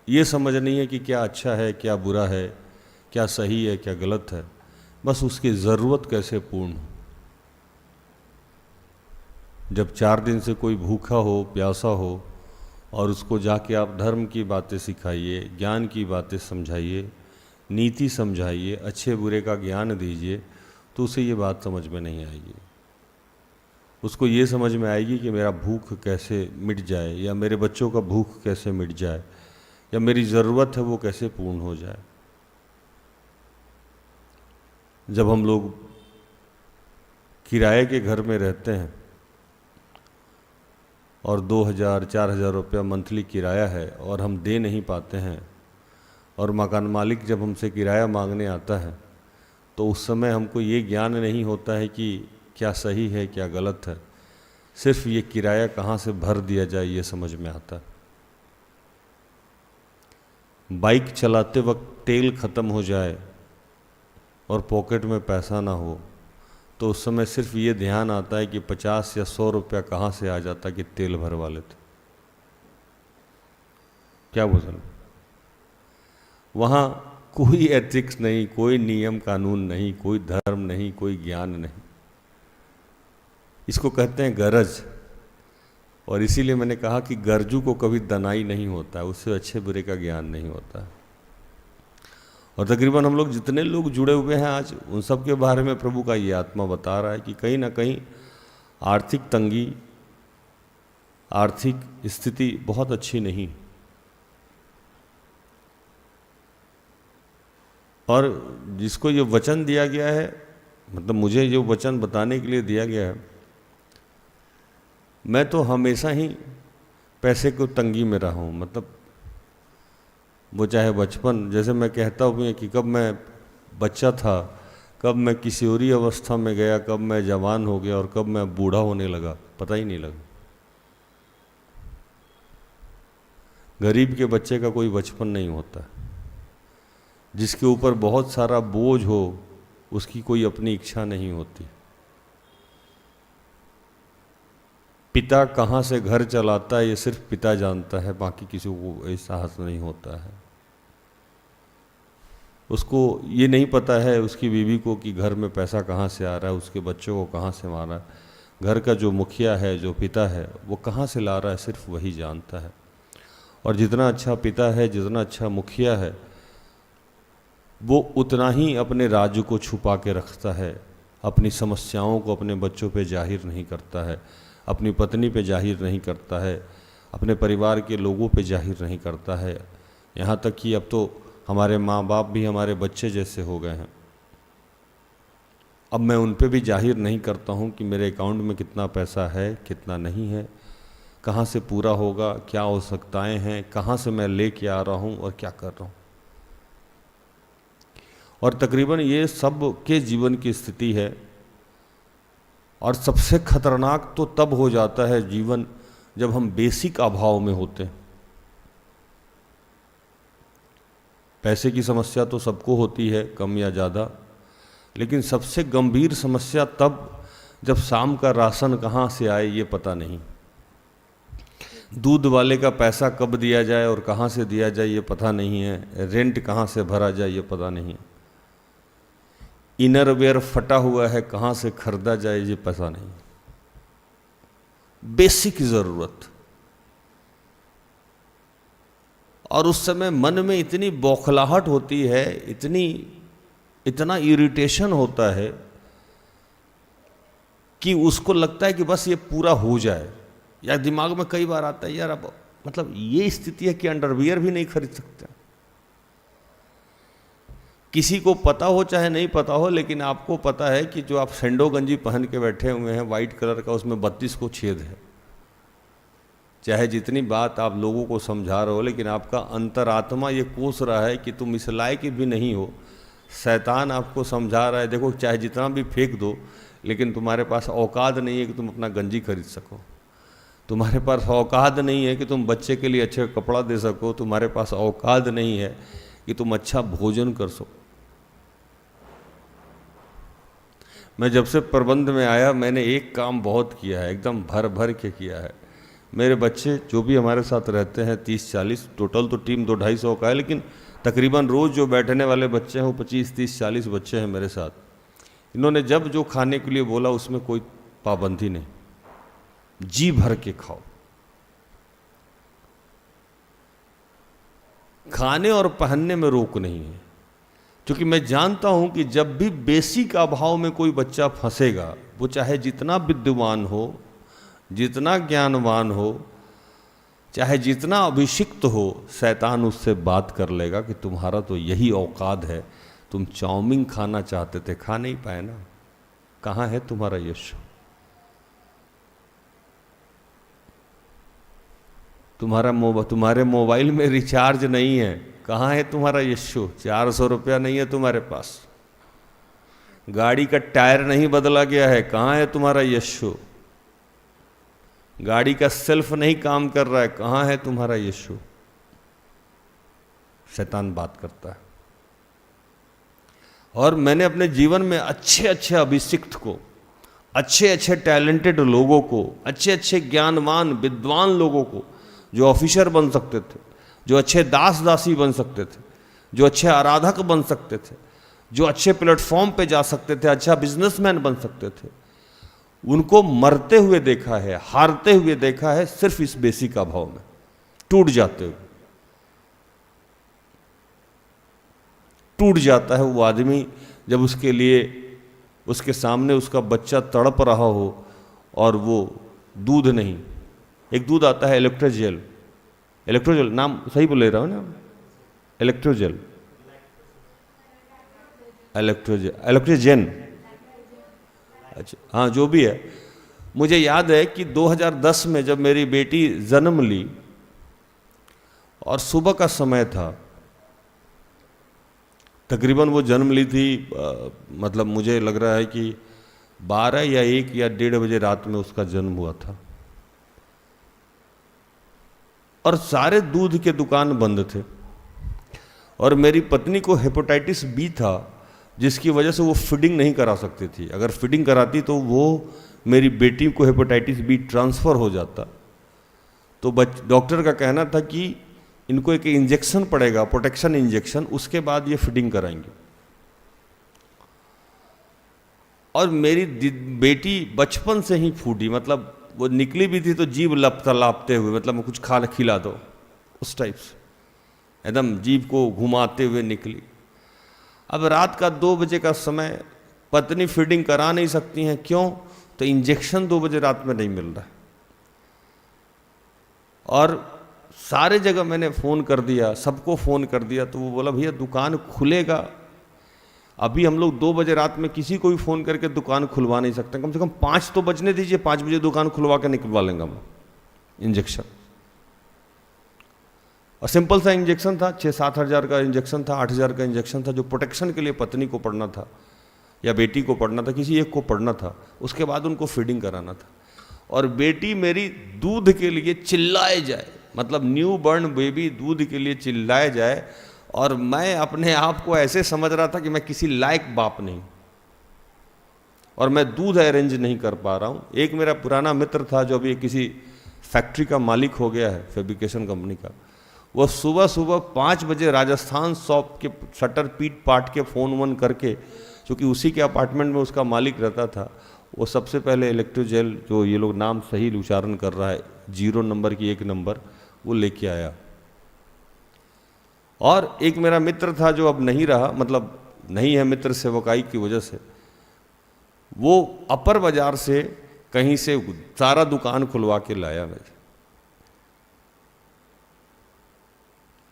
ये समझ नहीं है कि क्या अच्छा है क्या बुरा है, क्या सही है क्या गलत है, बस उसकी ज़रूरत कैसे पूर्ण हो। जब 4 दिन से कोई भूखा हो प्यासा हो और उसको जाके आप धर्म की बातें सिखाइए, ज्ञान की बातें समझाइए, नीति समझाइए, अच्छे बुरे का ज्ञान दीजिए, तो उसे ये बात समझ में नहीं आएगी। उसको ये समझ में आएगी कि मेरा भूख कैसे मिट जाए, या मेरे बच्चों का भूख कैसे मिट जाए, या मेरी ज़रूरत है वो कैसे पूर्ण हो जाए। जब हम लोग किराए के घर में रहते हैं और 2000-4000 रुपया मंथली किराया है और हम दे नहीं पाते हैं, और मकान मालिक जब हमसे किराया मांगने आता है, तो उस समय हमको ये ज्ञान नहीं होता है कि क्या सही है क्या गलत है, सिर्फ ये किराया कहाँ से भर दिया जाए ये समझ में आता है। बाइक चलाते वक्त तेल ख़त्म हो जाए और पॉकेट में पैसा ना हो, तो उस समय सिर्फ ये ध्यान आता है कि 50 या 100 रुपया कहाँ से आ जाता कि तेल भरवा लेते। क्या बोल, वहाँ कोई एथिक्स नहीं, कोई नियम कानून नहीं, कोई धर्म नहीं, कोई ज्ञान नहीं। इसको कहते हैं गरज। और इसीलिए मैंने कहा कि गरजू को कभी दनाई नहीं होता है, उससे अच्छे बुरे का ज्ञान नहीं होता है। और तकरीबन हम लोग जितने लोग जुड़े हुए हैं आज, उन सब के बारे में प्रभु का ये आत्मा बता रहा है कि कहीं ना कहीं आर्थिक तंगी, आर्थिक स्थिति बहुत अच्छी नहीं। और जिसको ये वचन दिया गया है, मतलब मुझे जो वचन बताने के लिए दिया गया है, मैं तो हमेशा ही पैसे को तंगी में रहा हूँ। मतलब वो चाहे बचपन, जैसे मैं कहता हूँ कि कब मैं बच्चा था, कब मैं किशोरी अवस्था में गया, कब मैं जवान हो गया और कब मैं बूढ़ा होने लगा, पता ही नहीं लगा। गरीब के बच्चे का कोई बचपन नहीं होता। जिसके ऊपर बहुत सारा बोझ हो, उसकी कोई अपनी इच्छा नहीं होती। पिता कहाँ से घर चलाता है ये सिर्फ पिता जानता है, बाकी किसी को एहसास नहीं होता है। उसको ये नहीं पता है उसकी बीवी को कि घर में पैसा कहाँ से आ रहा है, उसके बच्चों को कहाँ से मारा है, घर का जो मुखिया है, जो पिता है, वो कहाँ से ला रहा है, सिर्फ वही जानता है। और जितना अच्छा पिता है, जितना अच्छा मुखिया है, वो उतना ही अपने राज्य को छुपा के रखता है, अपनी समस्याओं को अपने बच्चों पे जाहिर नहीं करता है, अपनी पत्नी पे जाहिर नहीं करता है, अपने परिवार के लोगों पे जाहिर नहीं करता है। यहाँ तक कि अब तो हमारे माँ बाप भी हमारे बच्चे जैसे हो गए हैं। अब मैं उन पे भी जाहिर नहीं करता हूँ कि मेरे अकाउंट में कितना पैसा है, कितना नहीं है, कहाँ से पूरा होगा, क्या आवश्यकताएँ हैं, कहाँ से मैं लेके आ रहा हूँ और क्या कर रहा हूँ। और तकरीबन ये सब के जीवन की स्थिति है। और सबसे खतरनाक तो तब हो जाता है जीवन जब हम बेसिक अभाव में होते हैं। पैसे की समस्या तो सबको होती है, कम या ज़्यादा, लेकिन सबसे गंभीर समस्या तब जब शाम का राशन कहाँ से आए ये पता नहीं, दूध वाले का पैसा कब दिया जाए और कहाँ से दिया जाए ये पता नहीं है, रेंट कहाँ से भरा जाए ये पता नहीं है, इनरवेयर फटा हुआ है कहाँ से खरीदा जाए ये पता नहीं। बेसिक ज़रूरत। और उस समय मन में इतनी बौखलाहट होती है, इतना इरिटेशन होता है कि उसको लगता है कि बस ये पूरा हो जाए। या दिमाग में कई बार आता है यार अब मतलब ये स्थिति है कि अंडरवियर भी नहीं खरीद सकते। किसी को पता हो चाहे नहीं पता हो, लेकिन आपको पता है कि जो आप सेंडो गंजी पहन के बैठे हुए हैं वाइट कलर का, उसमें 32 को छेद है। चाहे जितनी बात आप लोगों को समझा रहे हो, लेकिन आपका अंतरात्मा ये कोस रहा है कि तुम इस लायक भी नहीं हो। शैतान आपको समझा रहा है देखो चाहे जितना भी फेंक दो, लेकिन तुम्हारे पास औकात नहीं है कि तुम अपना गंजी खरीद सको, तुम्हारे पास औकात नहीं है कि तुम बच्चे के लिए अच्छे कपड़ा दे सको, तुम्हारे पास औकात नहीं है कि तुम अच्छा भोजन कर सको। मैं जब से प्रबंध में आया मैंने एक काम बहुत किया है, एकदम भर भर के किया है। मेरे बच्चे जो भी हमारे साथ रहते हैं 30-40, टोटल तो टीम 200-250 का है, लेकिन तकरीबन रोज़ जो बैठने वाले बच्चे हैं वो 25-30-40 बच्चे हैं मेरे साथ। इन्होंने जब जो खाने के लिए बोला उसमें कोई पाबंदी नहीं, जी भर के खाओ। खाने और पहनने में रोक नहीं है, क्योंकि मैं जानता हूं कि जब भी बेसिक अभाव में कोई बच्चा फंसेगा, वो चाहे जितना विद्वान हो, जितना ज्ञानवान हो, चाहे जितना अभिषिक्त हो, शैतान उससे बात कर लेगा कि तुम्हारा तो यही औकात है, तुम चाउमीन खाना चाहते थे, खा नहीं पाए ना, कहाँ है तुम्हारा यीशु? तुम्हारे मोबाइल में रिचार्ज नहीं है, कहाँ है तुम्हारा यीशु? 400 रुपया नहीं है तुम्हारे पास, गाड़ी का टायर नहीं बदला गया है, कहाँ है तुम्हारा यीशु? गाड़ी का सेल्फ नहीं काम कर रहा है, कहाँ है तुम्हारा यीशु? शैतान बात करता है। और मैंने अपने जीवन में अच्छे अच्छे अभिषिक्त को, अच्छे अच्छे टैलेंटेड लोगों को, अच्छे अच्छे ज्ञानवान विद्वान लोगों को, जो ऑफिसर बन सकते थे, जो अच्छे दास दासी बन सकते थे, जो अच्छे आराधक बन सकते थे, जो अच्छे प्लेटफॉर्म पे जा सकते थे, अच्छा बिजनेसमैन बन सकते थे, उनको मरते हुए देखा है, हारते हुए देखा है, सिर्फ इस बेसिक अभाव में टूट जाते हुए। टूट जाता है वो आदमी जब उसके लिए, उसके सामने उसका बच्चा तड़प रहा हो और वो दूध नहीं, एक दूध आता है इलेक्ट्रोजेल, इलेक्ट्रोजेल नाम सही बोले रहा हूँ ना, इलेक्ट्रोजेल, इलेक्ट्रोजेन, अच्छा हाँ जो भी है। मुझे याद है कि 2010 में जब मेरी बेटी जन्म ली और सुबह का समय था, तकरीबन वो जन्म ली थी, मतलब मुझे लग रहा है कि 12 या 1 या 1:30 बजे रात में उसका जन्म हुआ था, और सारे दूध के दुकान बंद थे, और मेरी पत्नी को हेपेटाइटिस बी था, जिसकी वजह से वो फीडिंग नहीं करा सकती थी। अगर फीडिंग कराती तो वो मेरी बेटी को हेपेटाइटिस बी ट्रांसफ़र हो जाता। तो डॉक्टर का कहना था कि इनको एक इंजेक्शन पड़ेगा, प्रोटेक्शन इंजेक्शन, उसके बाद ये फीडिंग कराएंगे। और मेरी बेटी बचपन से ही फूडी, मतलब वो निकली भी थी तो जीभ लापते हुए, मतलब कुछ खा खिला दो उस टाइप से, एकदम जीभ को घुमाते हुए निकली। अब रात का 2 बजे का समय, पत्नी फीडिंग करा नहीं सकती हैं, क्यों? तो इंजेक्शन 2 बजे रात में नहीं मिल रहा है। और सारे जगह मैंने फ़ोन कर दिया, सबको फ़ोन कर दिया, तो वो बोला भैया दुकान खुलेगा, अभी हम लोग 2 बजे रात में किसी को भी फ़ोन करके दुकान खुलवा नहीं सकते, कम से कम 5 तो बजने दीजिए, 5 बजे दुकान खुलवा के निकलवा लेंगे हम इंजेक्शन। और सिंपल सा इंजेक्शन था, 6-7 हज़ार का इंजेक्शन था, 8 हज़ार का इंजेक्शन था, जो प्रोटेक्शन के लिए पत्नी को पड़ना था या बेटी को पड़ना था, किसी एक को पड़ना था, उसके बाद उनको फीडिंग कराना था। और बेटी मेरी दूध के लिए चिल्लाए जाए, मतलब न्यू बॉर्न बेबी दूध के लिए चिल्लाए जाए, और मैं अपने आप को ऐसे समझ रहा था कि मैं किसी लायक बाप नहीं, और मैं दूध अरेंज नहीं कर पा रहा हूँ। एक मेरा पुराना मित्र था जो अभी किसी फैक्ट्री का मालिक हो गया है, फैब्रिकेशन कंपनी का, वो सुबह सुबह 5 बजे राजस्थान शॉप के शटर पीट पाट के फ़ोन वोन करके, क्योंकि उसी के अपार्टमेंट में उसका मालिक रहता था, वो सबसे पहले इलेक्ट्रोजेल, जो ये लोग नाम सही उच्चारण कर रहा है, 0 नंबर की 1 नंबर, वो लेके आया। और एक मेरा मित्र था जो अब नहीं रहा, मतलब नहीं है मित्र सेवकाई की वजह से, वो अपर बाजार से कहीं से सारा दुकान खुलवा के लाया मुझे,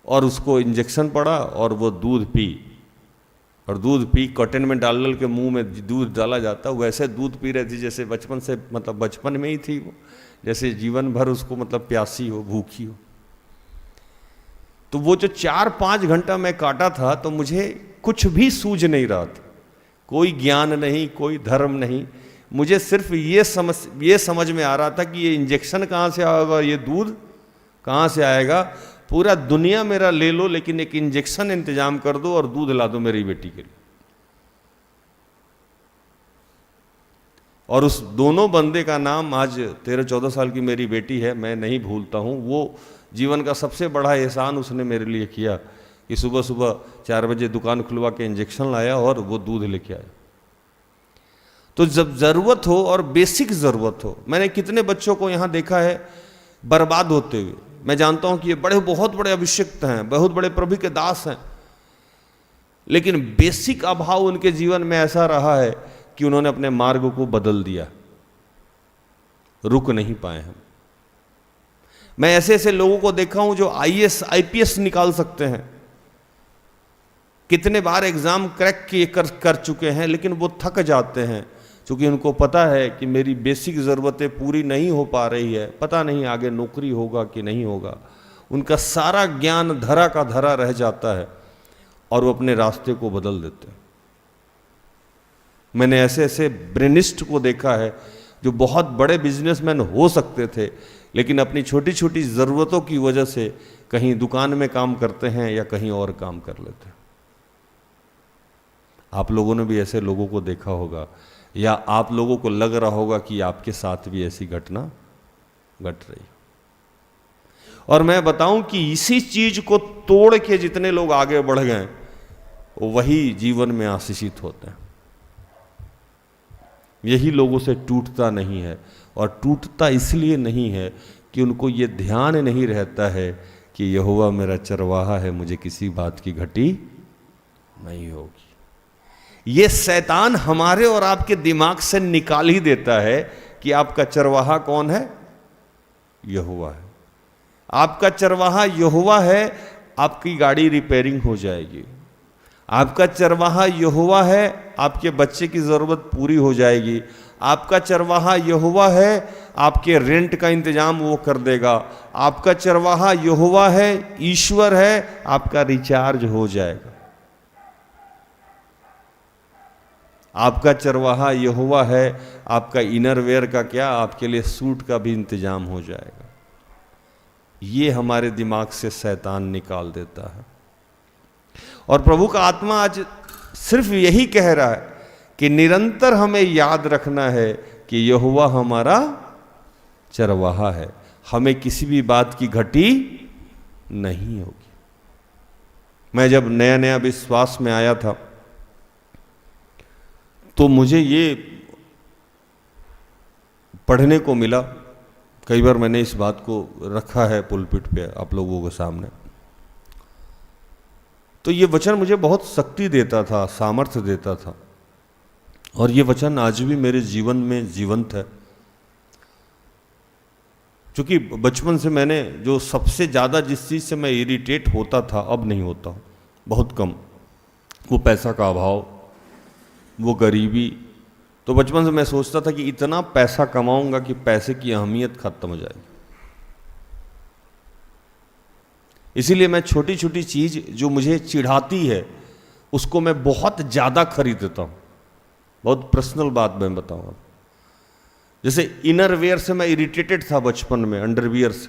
और उसको इंजेक्शन पड़ा और वो दूध पी, और दूध पी कॉटन में डाल के मुंह में दूध डाला जाता, वैसे दूध पी रही थी जैसे बचपन से, मतलब बचपन में ही थी वो, जैसे जीवन भर उसको मतलब प्यासी हो, भूखी हो। तो वो जो 4-5 घंटा मैं काटा था, तो मुझे कुछ भी सूझ नहीं रहा था, कोई ज्ञान नहीं, कोई धर्म नहीं, मुझे सिर्फ ये समझ में आ रहा था कि ये इंजेक्शन कहाँ से आएगा, ये दूध कहाँ से आएगा, पूरा दुनिया मेरा ले लो, लेकिन एक इंजेक्शन इंतजाम कर दो और दूध ला दो मेरी बेटी के लिए। और उस दोनों बंदे का नाम आज 13-14 साल की मेरी बेटी है, मैं नहीं भूलता हूँ। वो जीवन का सबसे बड़ा एहसान उसने मेरे लिए किया कि सुबह सुबह 4 बजे दुकान खुलवा के इंजेक्शन लाया और वो दूध लेके आया। तो जब ज़रूरत हो और बेसिक ज़रूरत हो, मैंने कितने बच्चों को यहाँ देखा है बर्बाद होते हुए। मैं जानता हूँ कि ये बहुत बड़े अभिषिक्त हैं, बहुत बड़े प्रभु के दास हैं, लेकिन बेसिक अभाव उनके जीवन में ऐसा रहा है कि उन्होंने अपने मार्ग को बदल दिया, रुक नहीं पाए हम। मैं ऐसे ऐसे लोगों को देखा हूं जो IAS IPS निकाल सकते हैं, कितने बार एग्जाम क्रैक किए कर चुके हैं, लेकिन वो थक जाते हैं क्योंकि उनको पता है कि मेरी बेसिक ज़रूरतें पूरी नहीं हो पा रही है, पता नहीं आगे नौकरी होगा कि नहीं होगा। उनका सारा ज्ञान धरा का धरा रह जाता है और वो अपने रास्ते को बदल देते हैं। मैंने ऐसे ऐसे ब्रेनिस्ट को देखा है जो बहुत बड़े बिजनेसमैन हो सकते थे, लेकिन अपनी छोटी छोटी ज़रूरतों की वजह से कहीं दुकान में काम करते हैं या कहीं और काम कर लेते हैं। आप लोगों ने भी ऐसे लोगों को देखा होगा, या आप लोगों को लग रहा होगा कि आपके साथ भी ऐसी घटना घट रही। और मैं बताऊं कि इसी चीज को तोड़ के जितने लोग आगे बढ़ गए वही जीवन में आशीषित होते हैं। यही लोगों से टूटता नहीं है, और टूटता इसलिए नहीं है कि उनको ये ध्यान नहीं रहता है कि यहोवा मेरा चरवाहा है, मुझे किसी बात की घटी नहीं होगी। ये शैतान हमारे और आपके दिमाग से निकाल ही देता है कि आपका चरवाहा कौन है? यहोवा है। आपका चरवाहा यहोवा है, आपकी गाड़ी रिपेयरिंग हो जाएगी। आपका चरवाहा यहोवा है, आपके बच्चे की ज़रूरत पूरी हो जाएगी। आपका चरवाहा यहोवा है, आपके रेंट का इंतजाम वो कर देगा। आपका चरवाहा यहोवा है, ईश्वर है, आपका रिचार्ज हो जाएगा। आपका चरवाहा यहोवा है, आपका इनरवेयर का क्या, आपके लिए सूट का भी इंतजाम हो जाएगा। ये हमारे दिमाग से शैतान निकाल देता है। और प्रभु का आत्मा आज सिर्फ यही कह रहा है कि निरंतर हमें याद रखना है कि यहोवा हमारा चरवाहा है, हमें किसी भी बात की घटी नहीं होगी। मैं जब नया नया विश्वास में आया था तो मुझे ये पढ़ने को मिला, कई बार मैंने इस बात को रखा है पुलपिट पे आप लोगों के सामने। तो ये वचन मुझे बहुत शक्ति देता था, सामर्थ्य देता था, और ये वचन आज भी मेरे जीवन में जीवंत है। क्योंकि बचपन से मैंने जो सबसे ज़्यादा जिस चीज़ से मैं इरिटेट होता था, अब नहीं होता हूँ, बहुत कम। वो पैसा का अभाव, वो गरीबी। तो बचपन से मैं सोचता था कि इतना पैसा कमाऊंगा कि पैसे की अहमियत खत्म हो जाएगी। इसीलिए मैं छोटी छोटी चीज़ जो मुझे चिढ़ाती है उसको मैं बहुत ज़्यादा खरीद देता हूँ। बहुत पर्सनल बात मैं बताऊँ। जैसे इनरवेयर से मैं इरिटेटेड था बचपन में, अंडरवियर से।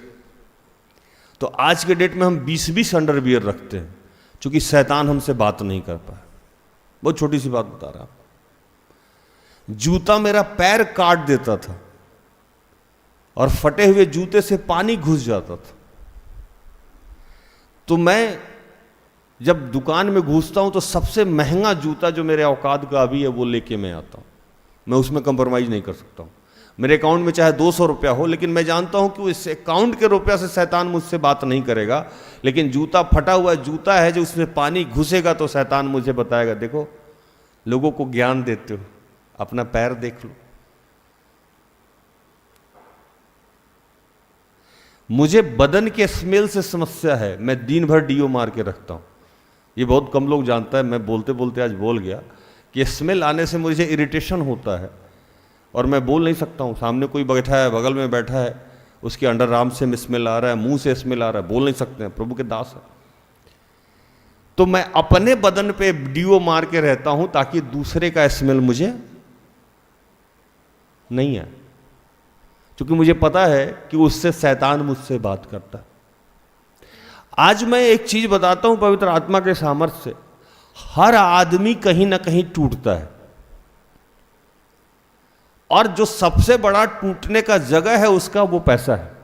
तो आज के डेट में हम 20-20 अंडरवियर रखते हैं, क्योंकि शैतान हमसे बात नहीं कर पाया। बहुत छोटी सी बात बता रहा हूँ। जूता मेरा पैर काट देता था और फटे हुए जूते से पानी घुस जाता था। तो मैं जब दुकान में घुसता हूं तो सबसे महंगा जूता जो मेरे औकात का अभी है वो लेके मैं आता हूं। मैं उसमें कंप्रोमाइज नहीं कर सकता हूं। मेरे अकाउंट में चाहे 200 रुपया हो, लेकिन मैं जानता हूं कि इस अकाउंट के रुपया से शैतान मुझसे बात नहीं करेगा। लेकिन जूता फटा हुआ जूता है, जो उसमें पानी घुसेगा तो शैतान मुझे बताएगा, देखो लोगों को ज्ञान देते हो, अपना पैर देख लो। मुझे बदन के स्मेल से समस्या है, मैं दिन भर डीओ मार के रखता हूं। ये बहुत कम लोग जानता है, मैं बोलते बोलते आज बोल गया कि स्मेल आने से मुझे इरिटेशन होता है और मैं बोल नहीं सकता हूं। सामने कोई बैठा है, बगल में बैठा है, उसके अंडर आर्म से स्मेल आ रहा है, मुंह से स्मेल आ रहा है, बोल नहीं सकते हैं, प्रभु के दास है। तो मैं अपने बदन पे डीओ मार के रहता हूं ताकि दूसरे का स्मेल मुझे नहीं है, क्योंकि मुझे पता है कि उससे शैतान मुझसे बात करता है। आज मैं एक चीज बताता हूं पवित्र आत्मा के सामर्थ्य से, हर आदमी कहीं ना कहीं टूटता है। और जो सबसे बड़ा टूटने का जगह है उसका वो पैसा है।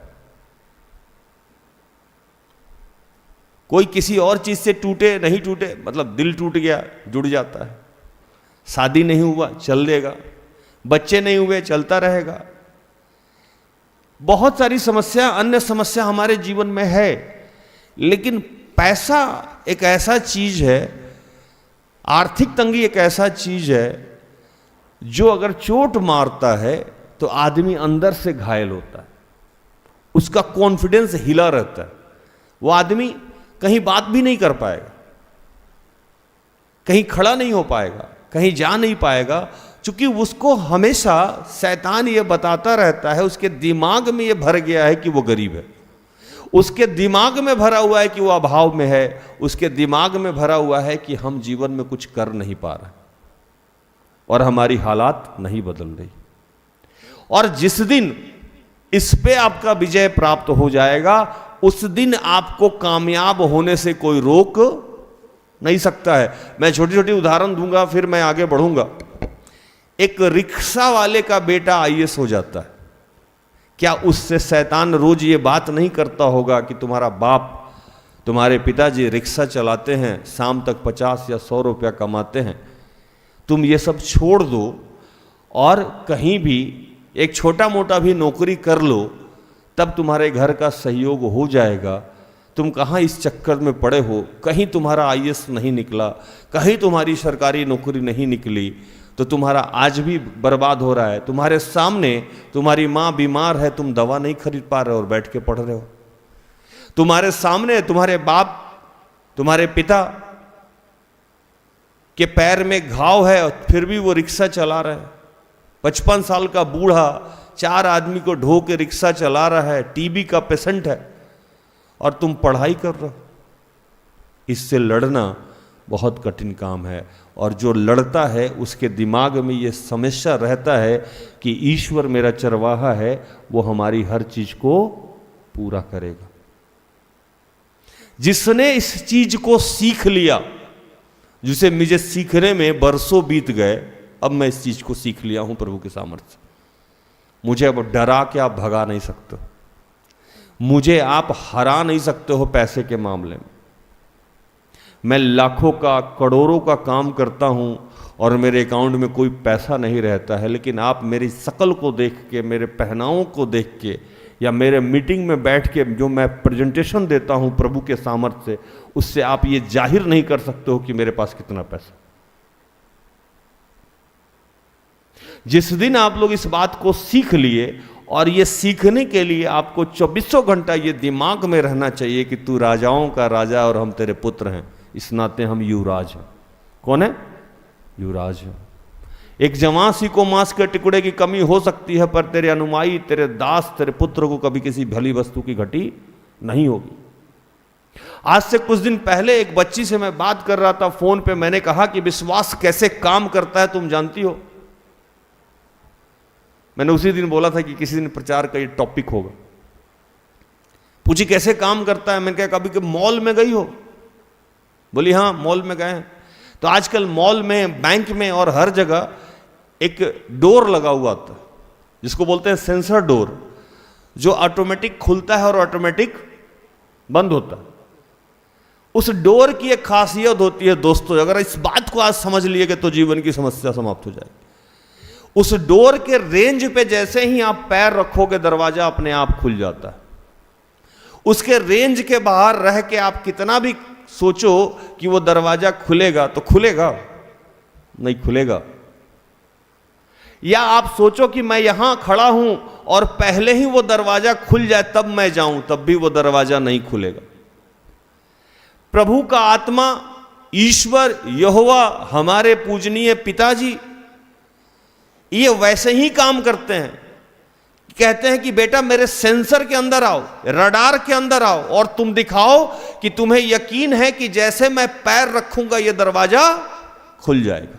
कोई किसी और चीज से टूटे नहीं टूटे, मतलब दिल टूट गया जुड़ जाता है, शादी नहीं हुआ चल देगा, बच्चे नहीं हुए चलता रहेगा, बहुत सारी समस्या अन्य समस्या हमारे जीवन में है। लेकिन पैसा एक ऐसा चीज है, आर्थिक तंगी एक ऐसा चीज है जो अगर चोट मारता है तो आदमी अंदर से घायल होता है, उसका कॉन्फिडेंस हिला रहता है, वो आदमी कहीं बात भी नहीं कर पाएगा, कहीं खड़ा नहीं हो पाएगा, कहीं जा नहीं पाएगा, क्योंकि उसको हमेशा शैतान ये बताता रहता है, उसके दिमाग में ये भर गया है कि वो गरीब है, उसके दिमाग में भरा हुआ है कि वो अभाव में है, उसके दिमाग में भरा हुआ है कि हम जीवन में कुछ कर नहीं पा रहे और हमारी हालात नहीं बदल रही। और जिस दिन इस पे आपका विजय प्राप्त हो जाएगा उस दिन आपको कामयाब होने से कोई रोक नहीं सकता है। मैं छोटी छोटी उदाहरण दूंगा फिर मैं आगे बढ़ूंगा। एक रिक्शा वाले का बेटा आईएएस हो जाता है, क्या उससे शैतान रोज ये बात नहीं करता होगा कि तुम्हारा बाप, तुम्हारे पिताजी रिक्शा चलाते हैं, शाम तक 50 या 100 रुपया कमाते हैं, तुम ये सब छोड़ दो और कहीं भी एक छोटा मोटा भी नौकरी कर लो, तब तुम्हारे घर का सहयोग हो जाएगा। तुम कहाँ इस चक्कर में पड़े हो, कहीं तुम्हारा आईएएस नहीं निकला, कहीं तुम्हारी सरकारी नौकरी नहीं निकली, तो तुम्हारा आज भी बर्बाद हो रहा है। तुम्हारे सामने तुम्हारी माँ बीमार है, तुम दवा नहीं खरीद पा रहे हो और बैठ के पढ़ रहे हो। तुम्हारे सामने तुम्हारे बाप, तुम्हारे पिता के पैर में घाव है और फिर भी वो रिक्शा चला रहा है। 55 साल का बूढ़ा 4 आदमी को ढो के रिक्शा चला रहा है, टीबी का पेशेंट है और तुम पढ़ाई कर रहे हो। इससे लड़ना बहुत कठिन काम है और जो लड़ता है उसके दिमाग में ये समस्या रहता है कि ईश्वर मेरा चरवाहा है, वो हमारी हर चीज को पूरा करेगा। जिसने इस चीज को सीख लिया, जिसे मुझे सीखने में बरसों बीत गए, अब मैं इस चीज को सीख लिया हूं प्रभु के सामर्थ्य से। मुझे अब डरा के आप भगा नहीं सकते, मुझे आप हरा नहीं सकते हो पैसे के मामले में। मैं लाखों का करोड़ों का काम करता हूं और मेरे अकाउंट में कोई पैसा नहीं रहता है, लेकिन आप मेरी शकल को देख के, मेरे पहनावों को देख के, या मेरे मीटिंग में बैठ के जो मैं प्रेजेंटेशन देता हूं प्रभु के सामर्थ्य से, उससे आप ये जाहिर नहीं कर सकते हो कि मेरे पास कितना पैसा। जिस दिन आप लोग इस बात को सीख लिए, और ये सीखने के लिए आपको 24 घंटा ये दिमाग में रहना चाहिए कि तू राजाओं का राजा और हम तेरे पुत्र हैं, इस नाते हम युवराज हैं। कौन है? युवराज है। एक जवां सी को मांस के टुकड़े की कमी हो सकती है, पर तेरे अनुयायी, तेरे दास, तेरे पुत्र को कभी किसी भली वस्तु की घटी नहीं होगी। आज से कुछ दिन पहले एक बच्ची से मैं बात कर रहा था फोन पे, मैंने कहा कि विश्वास कैसे काम करता है तुम जानती हो? मैंने उसी दिन बोला था कि किसी दिन प्रचार का ये टॉपिक होगा। पूछी कैसे काम करता है? मैंने कहा कभी मॉल में गई हो? बोली हाँ मॉल में गए हैं। तो आजकल मॉल में, बैंक में और हर जगह एक डोर लगा हुआ था जिसको बोलते हैं सेंसर डोर, जो ऑटोमेटिक खुलता है और ऑटोमेटिक बंद होता है। उस डोर की एक खासियत होती है दोस्तों, अगर इस बात को आज समझ लिए तो जीवन की समस्या समाप्त हो जाएगी। उस डोर के रेंज पे जैसे ही आप पैर रखोगे दरवाजा अपने आप खुल जाता है। उसके रेंज के बाहर रह के आप कितना भी सोचो कि वो दरवाजा खुलेगा तो खुलेगा नहीं खुलेगा, या आप सोचो कि मैं यहां खड़ा हूं और पहले ही वो दरवाजा खुल जाए तब मैं जाऊं, तब भी वो दरवाजा नहीं खुलेगा। प्रभु का आत्मा, ईश्वर, यहोवा, हमारे पूजनीय पिताजी, ये वैसे ही काम करते हैं। कहते हैं कि बेटा मेरे सेंसर के अंदर आओ, रडार के अंदर आओ और तुम दिखाओ कि तुम्हें यकीन है कि जैसे मैं पैर रखूंगा ये दरवाजा खुल जाएगा।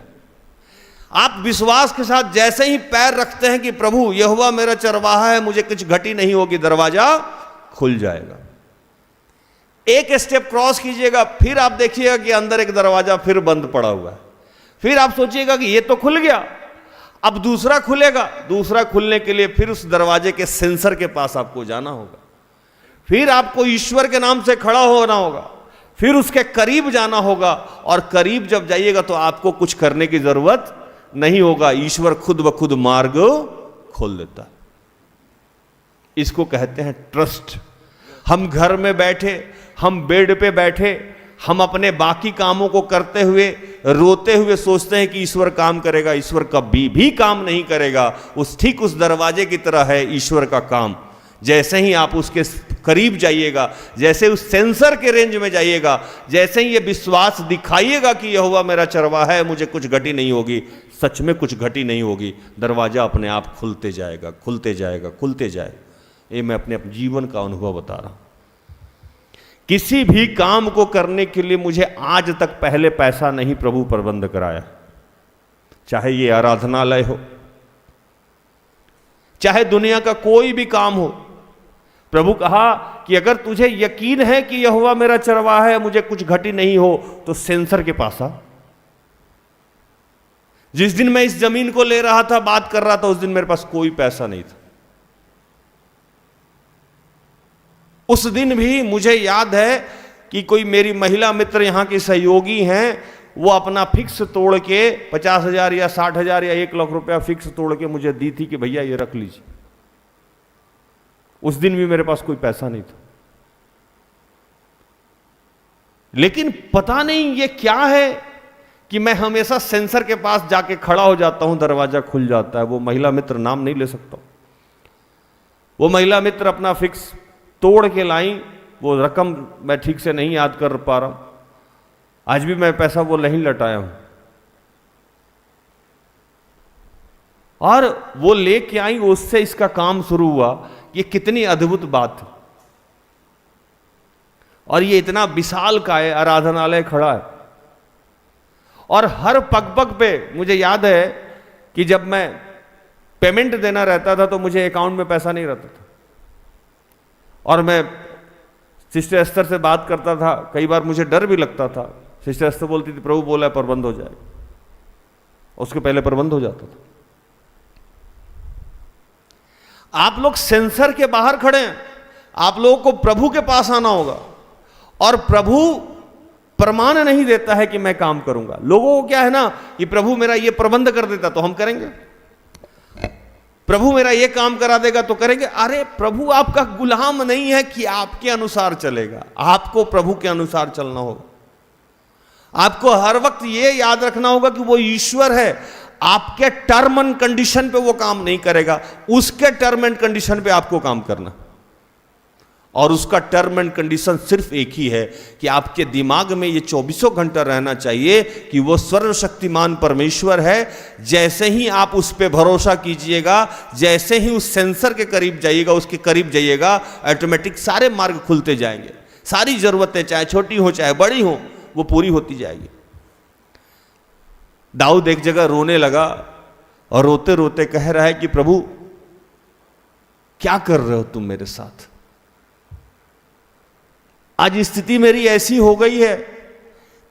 आप विश्वास के साथ जैसे ही पैर रखते हैं कि प्रभु यहोवा मेरा चरवाहा है, मुझे कुछ घटी नहीं होगी, दरवाजा खुल जाएगा। एक स्टेप क्रॉस कीजिएगा, फिर आप देखिएगा कि अंदर एक दरवाजा फिर बंद पड़ा हुआ है, फिर आप सोचिएगा कि ये तो खुल गया। अब दूसरा खुलेगा, दूसरा खुलने के लिए फिर उस दरवाजे के सेंसर के पास आपको जाना होगा, फिर आपको ईश्वर के नाम से खड़ा होना होगा, फिर उसके करीब जाना होगा, और करीब जब जाइएगा तो आपको कुछ करने की जरूरत नहीं होगा, ईश्वर खुद ब खुद मार्ग खोल देता है। इसको कहते हैं ट्रस्ट। हम घर में बैठे, हम बेड पे बैठे, हम अपने बाकी कामों को करते हुए रोते हुए सोचते हैं कि ईश्वर काम करेगा। ईश्वर कभी भी काम नहीं करेगा। ठीक उस दरवाजे की तरह है ईश्वर का काम। जैसे ही आप उसके करीब जाइएगा, जैसे उस सेंसर के रेंज में जाइएगा, जैसे ही ये विश्वास दिखाइएगा कि यहोवा मेरा चरवाहा है, मुझे कुछ घटी नहीं होगी, सच में कुछ घटी नहीं होगी, दरवाजा अपने आप खुलते जाएगा, खुलते जाएगा, खुलते जाएगा। ये मैं अपने जीवन का अनुभव बता रहा हूं। किसी भी काम को करने के लिए मुझे आज तक पहले पैसा नहीं प्रभु प्रबंध कराया। चाहे ये आराधनालय हो, चाहे दुनिया का कोई भी काम हो, प्रभु कहा कि अगर तुझे यकीन है कि यहोवा मेरा चरवाहा है, मुझे कुछ घटी नहीं हो, तो सेंसर के पास आ। जिस दिन मैं इस जमीन को ले रहा था, बात कर रहा था, उस दिन मेरे पास कोई पैसा नहीं था। उस दिन भी मुझे याद है कि कोई मेरी महिला मित्र यहां की सहयोगी हैं, वो अपना फिक्स तोड़ के 50,000 या 60,000 या 1 लाख रुपया फिक्स तोड़ के मुझे दी थी कि भैया ये रख लीजिए। उस दिन भी मेरे पास कोई पैसा नहीं था, लेकिन पता नहीं ये क्या है कि मैं हमेशा सेंसर के पास जाके खड़ा हो जाता हूं, दरवाजा खुल जाता है। वो महिला मित्र, नाम नहीं ले सकता, वो महिला मित्र अपना फिक्स तोड़ के लाई। वो रकम मैं ठीक से नहीं याद कर पा रहा हूं, आज भी मैं पैसा वो नहीं लौटाया हूं, और वो लेके आई, उससे इसका काम शुरू हुआ। ये कितनी अद्भुत बात है। और ये इतना विशाल का है, आराधनालय खड़ा है, और हर पग पे मुझे याद है कि जब मैं पेमेंट देना रहता था तो मुझे अकाउंट में पैसा नहीं रहता था, और मैं सिस्टर एस्तर से बात करता था। कई बार मुझे डर भी लगता था। सिस्टर एस्तर बोलती थी प्रभु बोला है प्रबंध हो जाएगा, उसके पहले प्रबंध हो जाता था। आप लोग सेंसर के बाहर खड़े हैं, आप लोगों को प्रभु के पास आना होगा, और प्रभु प्रमाण नहीं देता है कि मैं काम करूंगा। लोगों को क्या है ना कि प्रभु मेरा ये प्रबंध कर देता तो हम करेंगे, प्रभु मेरा ये काम करा देगा तो करेंगे। अरे प्रभु आपका गुलाम नहीं है कि आपके अनुसार चलेगा, आपको प्रभु के अनुसार चलना होगा। आपको हर वक्त ये याद रखना होगा कि वो ईश्वर है, आपके टर्म एंड कंडीशन पे वो काम नहीं करेगा, उसके टर्म एंड कंडीशन पे आपको काम करना। और उसका टर्म एंड कंडीशन सिर्फ एक ही है कि आपके दिमाग में ये 24 घंटा रहना चाहिए कि वो सर्वशक्तिमान परमेश्वर है। जैसे ही आप उस पर भरोसा कीजिएगा, जैसे ही उस सेंसर के करीब जाइएगा, उसके करीब जाइएगा, ऑटोमेटिक सारे मार्ग खुलते जाएंगे। सारी जरूरतें चाहे छोटी हो चाहे बड़ी हो, वो पूरी होती जाएगी। दाऊद एक जगह रोने लगा और रोते रोते कह रहा है कि प्रभु क्या कर रहे हो तुम मेरे साथ। आज स्थिति मेरी ऐसी हो गई है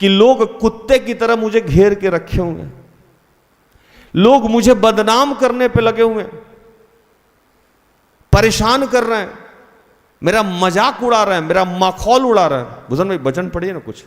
कि लोग कुत्ते की तरह मुझे घेर के रखे हुए हैं, लोग मुझे बदनाम करने पे लगे हुए हैं, परेशान कर रहे हैं, मेरा मजाक उड़ा रहे हैं, मेरा माखौल उड़ा रहे हैं। बुजुर्ग भाई वचन पढ़िए ना कुछ।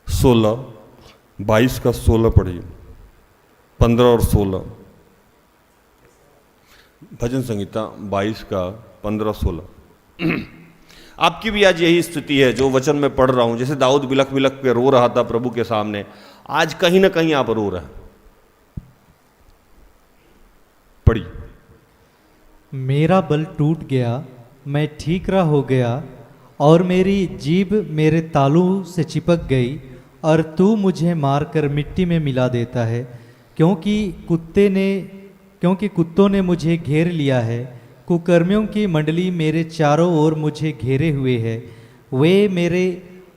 सोलह 22 का 16 पढ़िए, 15 और 16। भजन संहिता 22 का 15 16। आपकी भी आज यही स्थिति है जो वचन में पढ़ रहा हूं। जैसे दाऊद बिलख बिलख के रो रहा था प्रभु के सामने, आज कहीं ना कहीं आप रो रहे हैं। पढ़िए। मेरा बल टूट गया, मैं ठीकरा हो गया, और मेरी जीभ मेरे तालू से चिपक गई, और तू मुझे मारकर मिट्टी में मिला देता है, क्योंकि कुत्तों ने मुझे घेर लिया है। कुकर्मियों की मंडली मेरे चारों ओर मुझे घेरे हुए है, वे मेरे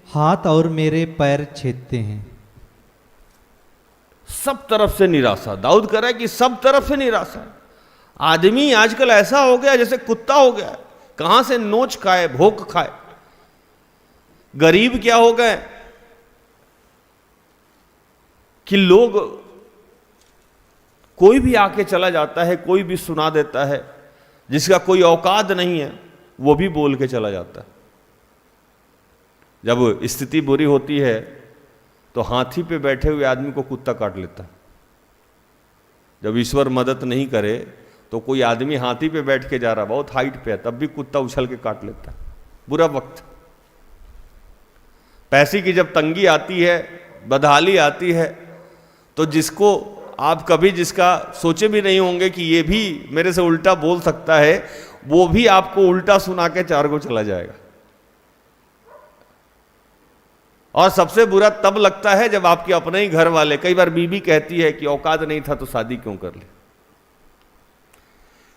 हाथ और मेरे पैर छेदते हैं। सब तरफ से निराशा। दाऊद कह रहा है कि सब तरफ से निराशा। आदमी आजकल ऐसा हो गया जैसे कुत्ता हो गया, कहां से नोच खाए, भोंक खाए। गरीब क्या हो गए कि लोग, कोई भी आके चला जाता है, कोई भी सुना देता है, जिसका कोई औकात नहीं है वो भी बोल के चला जाता है। जब स्थिति बुरी होती है तो हाथी पे बैठे हुए आदमी को कुत्ता काट लेता है। जब ईश्वर मदद नहीं करे तो कोई आदमी हाथी पे बैठ के जा रहा, बहुत हाइट पे है, तब भी कुत्ता उछल के काट लेता है। बुरा वक्त, पैसे की जब तंगी आती है, बदहाली आती है, तो जिसको आप कभी जिसका सोचे भी नहीं होंगे कि ये भी मेरे से उल्टा बोल सकता है, वो भी आपको उल्टा सुना के चार को चला जाएगा। और सबसे बुरा तब लगता है जब आपके अपने ही घर वाले, कई बार बीबी कहती है कि औकात नहीं था तो शादी क्यों कर ली।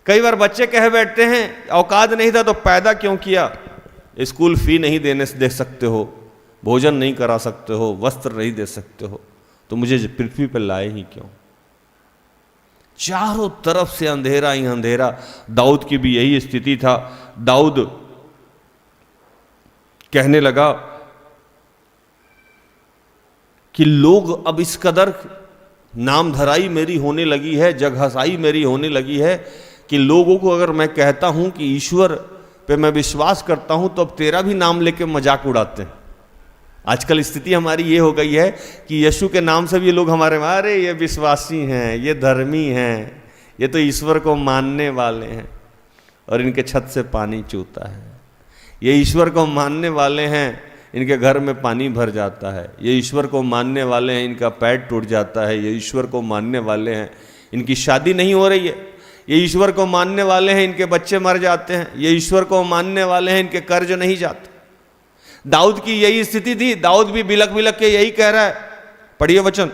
कई बार बच्चे कह बैठते हैं औकात नहीं था तो पैदा क्यों किया। स्कूल फी नहीं दे सकते हो, भोजन नहीं करा सकते हो, वस्त्र नहीं दे सकते हो, तो मुझे पृथ्वी पर लाए ही क्यों। चारों तरफ से अंधेरा ही अंधेरा। दाऊद की भी यही स्थिति था। दाऊद कहने लगा कि लोग अब इस कदर नामधराई मेरी होने लगी है, जगहसाई मेरी होने लगी है कि लोगों को अगर मैं कहता हूं कि ईश्वर पे मैं विश्वास करता हूं तो अब तेरा भी नाम लेके मजाक उड़ाते हैं। आजकल स्थिति हमारी ये हो गई है कि यीशु के नाम से भी ये लोग हमारे, अरे ये विश्वासी हैं, ये धर्मी हैं, ये तो ईश्वर को मानने वाले हैं, और इनके छत से पानी चूता है। ये ईश्वर को मानने वाले हैं, इनके घर में पानी भर जाता है। ये ईश्वर को मानने वाले हैं, इनका पैर टूट जाता है। ये ईश्वर को मानने वाले हैं, इनकी शादी नहीं हो रही है। ये ईश्वर को मानने वाले हैं, इनके बच्चे मर जाते हैं। ये ईश्वर को मानने वाले हैं, इनके कर्ज नहीं जाते। दाऊद की यही स्थिति थी। दाऊद भी बिलक बिलक के यही कह रहा है। पढ़िए वचन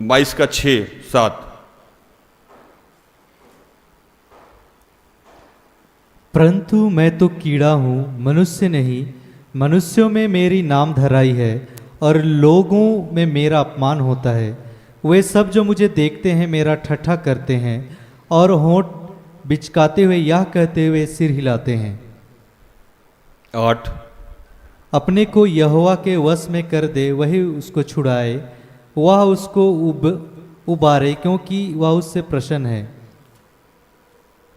22 का 6-7। परंतु मैं तो कीड़ा हूँ, मनुष्य नहीं। मनुष्यों में मेरी नाम धराई है और लोगों में मेरा अपमान होता है। वे सब जो मुझे देखते हैं मेरा ठट्ठा करते हैं और होंठ बिचकाते हुए यह कहते हुए सिर हिलाते हैं। 8। अपने को यहोवा के वश में कर दे, वही उसको छुड़ाए। वह उसको उबारे, क्योंकि वह उससे प्रसन्न है।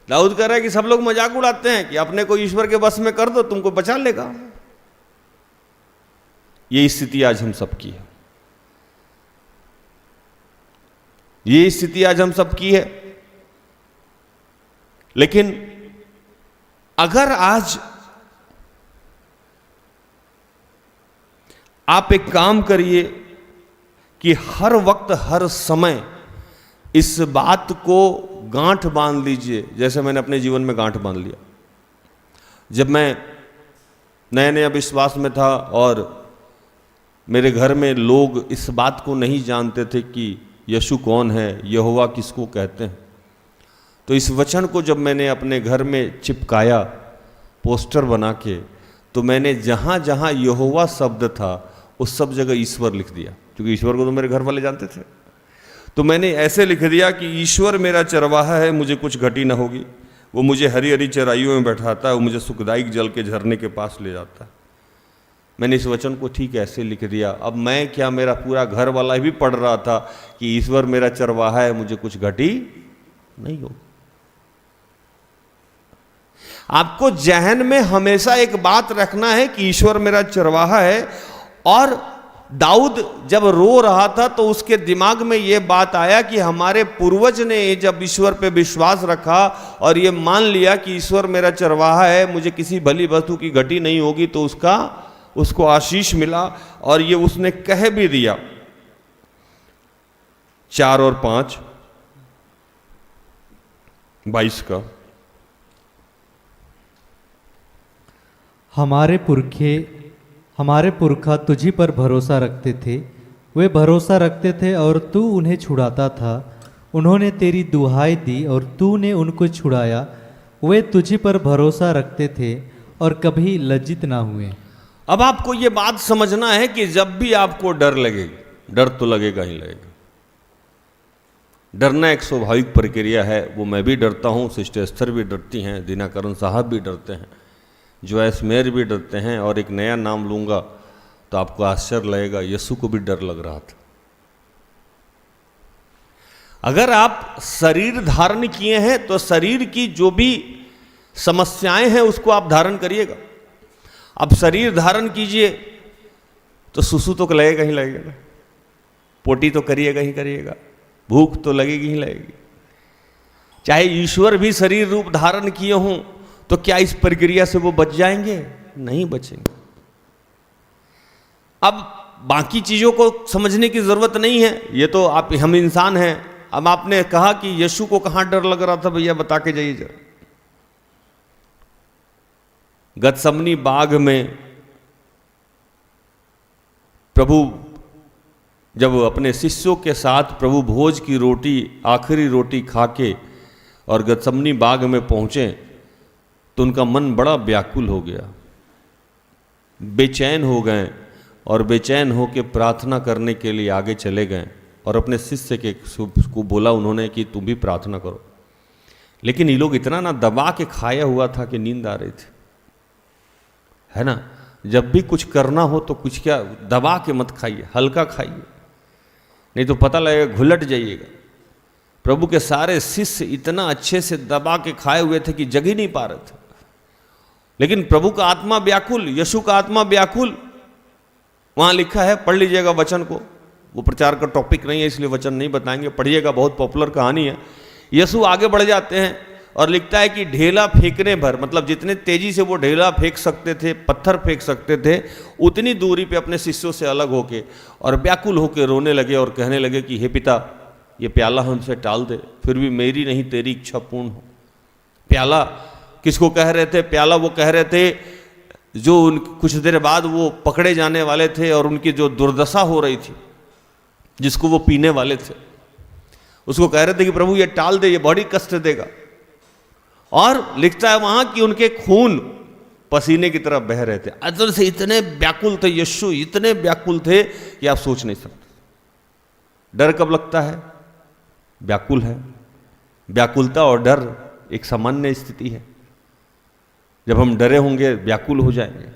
दाऊद कह रहा है कि सब लोग मजाक उड़ाते हैं कि अपने को ईश्वर के वश में कर दो, तुमको बचा लेगा। ये स्थिति आज हम सबकी है। ये स्थिति आज हम सबकी है। लेकिन अगर आज आप एक काम करिए कि हर वक्त हर समय इस बात को गांठ बांध लीजिए, जैसे मैंने अपने जीवन में गांठ बांध लिया। जब मैं नया नया विश्वास में था और मेरे घर में लोग इस बात को नहीं जानते थे कि यीशु कौन है, यहोवा किसको कहते हैं, तो इस वचन को जब मैंने अपने घर में चिपकाया पोस्टर बना के, तो मैंने जहाँ जहाँ यहोवा शब्द था उस सब जगह ईश्वर लिख दिया, क्योंकि ईश्वर को तो मेरे घर वाले जानते थे। तो मैंने ऐसे लिख दिया कि ईश्वर मेरा चरवाहा है, मुझे कुछ घटी ना होगी। वो मुझे हरी हरी चराइयों में बैठाता है, वो मुझे सुखदायक जल के झरने के पास ले जाता है। मैंने इस वचन को ठीक ऐसे लिख दिया। अब मैं क्या, मेरा पूरा घर वाला भी पढ़ रहा था कि ईश्वर मेरा चरवाहा है, मुझे कुछ घटी नहीं होगी। आपको जहन में हमेशा एक बात रखना है कि ईश्वर मेरा चरवाहा है। और दाऊद जब रो रहा था तो उसके दिमाग में यह बात आया कि हमारे पूर्वज ने जब ईश्वर पे विश्वास रखा और ये मान लिया कि ईश्वर मेरा चरवाहा है, मुझे किसी भली वस्तु की घटी नहीं होगी, तो उसको आशीष मिला। और ये उसने कह भी दिया। 4 और 5 22 का। हमारे पुरखा तुझी पर भरोसा रखते थे, वे भरोसा रखते थे और तू उन्हें छुड़ाता था। उन्होंने तेरी दुहाई दी और तूने उनको छुड़ाया। वे तुझी पर भरोसा रखते थे और कभी लज्जित ना हुए। अब आपको ये बात समझना है कि जब भी आपको डर लगेगा, डर तो लगेगा ही लगेगा। डरना एक स्वाभाविक प्रक्रिया है। वो मैं भी डरता हूँ, सिस्टर एस्थर भी डरती हैं, दिनाकरण साहब भी डरते हैं, जोयस मेयर भी डरते हैं। और एक नया नाम लूँगा तो आपको आश्चर्य लगेगा, यीशु को भी डर लग रहा था। अगर आप शरीर धारण किए हैं तो शरीर की जो भी समस्याएं हैं उसको आप धारण करिएगा। अब शरीर धारण कीजिए तो सुसु तो लगेगा ही लगेगा, पोटी तो करिएगा ही करिएगा, भूख तो लगेगी ही लगेगी। चाहे ईश्वर भी शरीर रूप धारण किए हों तो क्या इस प्रक्रिया से वो बच जाएंगे? नहीं बचेंगे। अब बाकी चीजों को समझने की जरूरत नहीं है, ये तो आप हम इंसान हैं। अब आपने कहा कि यीशु को कहां डर लग रहा था, भैया बता के जाइए जरा। गतसमनी बाग में प्रभु जब अपने शिष्यों के साथ प्रभु भोज की रोटी, आखिरी रोटी खा के और गतसमनी बाग में पहुंचे तो उनका मन बड़ा व्याकुल हो गया, बेचैन हो गए और बेचैन होकर प्रार्थना करने के लिए आगे चले गए। और अपने शिष्य के को बोला उन्होंने कि तुम भी प्रार्थना करो। लेकिन ये लोग इतना ना दबा के खाया हुआ था कि नींद आ रही थी, है ना। जब भी कुछ करना हो तो कुछ क्या दबा के मत खाइए, हल्का खाइए, नहीं तो पता लगेगा घुलट जाइएगा। प्रभु के सारे शिष्य इतना अच्छे से दबा के खाए हुए थे कि जग ही नहीं पा रहे थे। लेकिन प्रभु का आत्मा व्याकुल, यीशु का आत्मा व्याकुल। वहां लिखा है, पढ़ लीजिएगा वचन को, वो प्रचार का टॉपिक नहीं है इसलिए वचन नहीं बताएंगे, पढ़िएगा, बहुत पॉपुलर कहानी है। यीशु आगे बढ़ जाते हैं और लिखता है कि ढेला फेंकने भर, मतलब जितने तेजी से वो ढेला फेंक सकते थे, पत्थर फेंक सकते थे, उतनी दूरी पे अपने शिष्यों से अलग होके और व्याकुल होके रोने लगे और कहने लगे कि हे पिता, ये प्याला हमसे टाल दे, फिर भी मेरी नहीं तेरी इच्छा पूर्ण हो। प्याला किसको कह रहे थे? प्याला वो कह रहे थे जो कुछ देर बाद वो पकड़े जाने वाले थे और उनकी जो दुर्दशा हो रही थी, जिसको वो पीने वाले थे, उसको कह रहे थे कि प्रभु ये टाल दे, ये बड़ी कष्ट देगा। और लिखता है वहां कि उनके खून पसीने की तरह बह रहे थे। अंदर से इतने व्याकुल थे यीशु, इतने व्याकुल थे कि आप सोच नहीं सकते। डर कब लगता है? व्याकुल है। व्याकुलता और डर एक सामान्य स्थिति है। जब हम डरे होंगे, व्याकुल हो जाएंगे,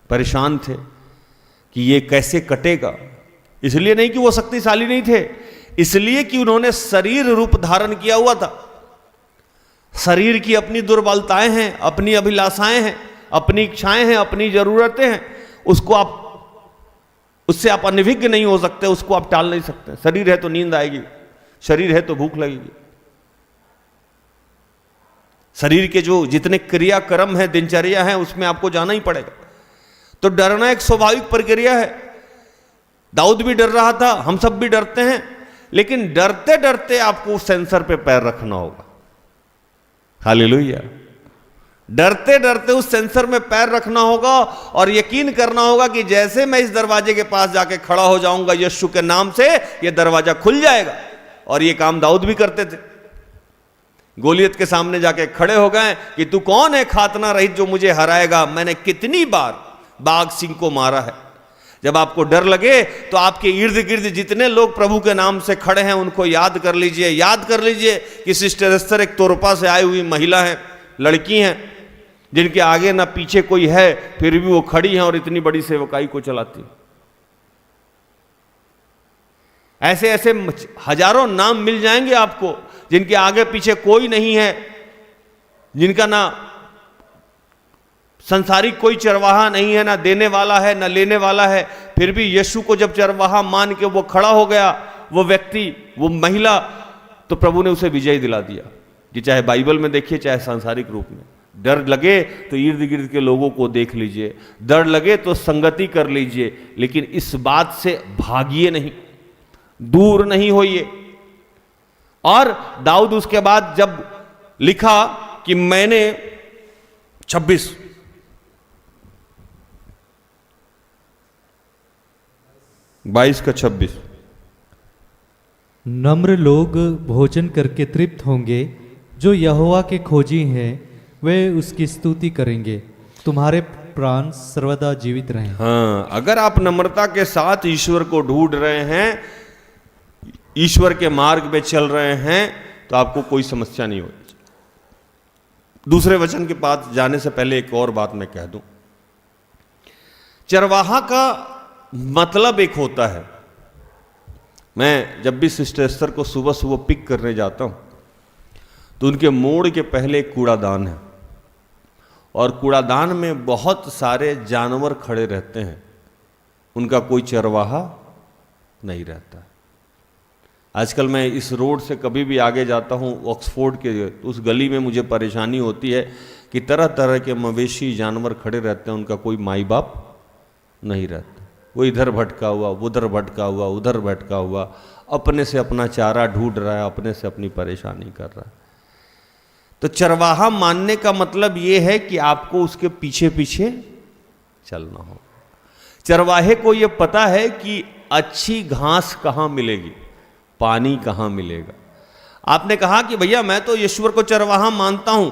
परेशान थे कि ये कैसे कटेगा। इसलिए नहीं कि वो शक्तिशाली नहीं थे, इसलिए कि उन्होंने शरीर रूप धारण किया हुआ था। शरीर की अपनी दुर्बलताएं हैं, अपनी अभिलाषाएं हैं, अपनी इच्छाएं हैं, अपनी जरूरतें हैं। उससे आप अनभिज्ञ नहीं हो सकते, उसको आप टाल नहीं सकते। शरीर है तो नींद आएगी, शरीर है तो भूख लगेगी। शरीर के जो जितने क्रियाक्रम है, दिनचर्या है, उसमें आपको जाना ही पड़ेगा। तो डरना एक स्वाभाविक प्रक्रिया है। दाऊद भी डर रहा था, हम सब भी डरते हैं, लेकिन डरते डरते आपको सेंसर पे पैर रखना होगा। हालेलुया। डरते डरते उस सेंसर में पैर रखना होगा और यकीन करना होगा कि जैसे मैं इस दरवाजे के पास जाके खड़ा हो जाऊंगा यीशु के नाम से, यह दरवाजा खुल जाएगा। और यह काम दाऊद भी करते थे। गोलियत के सामने जाके खड़े हो गए कि तू कौन है खातना रहित जो मुझे हराएगा? मैंने कितनी बार बाघ सिंह को मारा है। जब आपको डर लगे तो आपके इर्द गिर्द जितने लोग प्रभु के नाम से खड़े हैं उनको याद कर लीजिए। याद कर लीजिए कि सिस्टर एस्थर एक तोरपा से आई हुई महिला है, लड़की हैं, जिनके आगे ना पीछे कोई है, फिर भी वो खड़ी हैं और इतनी बड़ी सेवकाई को चलाती। ऐसे ऐसे हजारों नाम मिल जाएंगे आपको जिनके आगे पीछे कोई नहीं है, जिनका ना संसारिक कोई चरवाहा नहीं है, ना देने वाला है ना लेने वाला है। फिर भी यीशु को जब चरवाहा मान के वो खड़ा हो गया, वो व्यक्ति, वो महिला, तो प्रभु ने उसे विजय दिला दिया। कि चाहे बाइबल में देखिए चाहे सांसारिक रूप में। डर लगे तो इर्द गिर्द के लोगों को देख लीजिए, डर लगे तो संगति कर लीजिए, लेकिन इस बात से भागिए नहीं, दूर नहीं होइए। और दाऊद उसके बाद जब लिखा कि मैंने 26 22 का 26। नम्र लोग भोजन करके तृप्त होंगे, जो यहोवा के खोजी हैं वे उसकी स्तुति करेंगे। तुम्हारे प्राण सर्वदा जीवित रहें। हाँ, अगर आप नम्रता के साथ ईश्वर को ढूंढ रहे हैं, ईश्वर के मार्ग में चल रहे हैं, तो आपको कोई समस्या नहीं होगी। दूसरे वचन के पास जाने से पहले एक और बात मैं कह दूं। चरवाहा का मतलब एक होता है। मैं जब भी सिस्टर एस्तर को सुबह सुबह पिक करने जाता हूं तो उनके मोड़ के पहले एक कूड़ादान है, और कूड़ादान में बहुत सारे जानवर खड़े रहते हैं, उनका कोई चरवाहा नहीं रहता। आजकल मैं इस रोड से कभी भी आगे जाता हूँ ऑक्सफोर्ड के, उस गली में मुझे परेशानी होती है कि तरह तरह के मवेशी जानवर खड़े रहते हैं, उनका कोई माई बाप नहीं रहता। वो इधर भटका हुआ, उधर भटका हुआ, उधर भटका हुआ, अपने से अपना चारा ढूंढ रहा है, अपने से अपनी परेशानी कर रहा है। तो चरवाहा मानने का मतलब ये है कि आपको उसके पीछे पीछे चलना हो। चरवाहे को ये पता है कि अच्छी घास कहाँ मिलेगी, पानी कहाँ मिलेगा। आपने कहा कि भैया मैं तो ईश्वर को चरवाहा मानता हूं,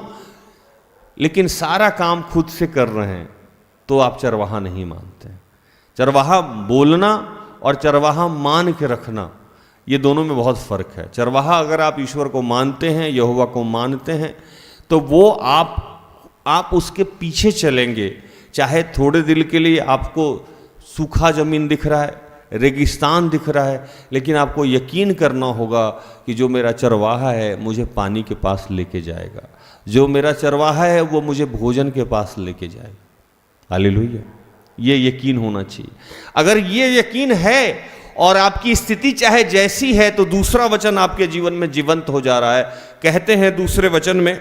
लेकिन सारा काम खुद से कर रहे हैं, तो आप चरवाहा नहीं मानते। चरवाहा बोलना और चरवाहा मान के रखना, ये दोनों में बहुत फर्क है। चरवाहा अगर आप ईश्वर को मानते हैं, यहोवा को मानते हैं, तो वो आप उसके पीछे चलेंगे। चाहे थोड़े दिल के लिए आपको सूखा जमीन दिख रहा है, रेगिस्तान दिख रहा है, लेकिन आपको यकीन करना होगा कि जो मेरा चरवाहा है मुझे पानी के पास लेके जाएगा, जो मेरा चरवाहा है वो मुझे भोजन के पास लेके जाएगा। हालेलुया, ये यकीन होना चाहिए। अगर ये यकीन है और आपकी स्थिति चाहे जैसी है, तो दूसरा वचन आपके जीवन में जीवंत हो जा रहा है। कहते हैं दूसरे वचन में,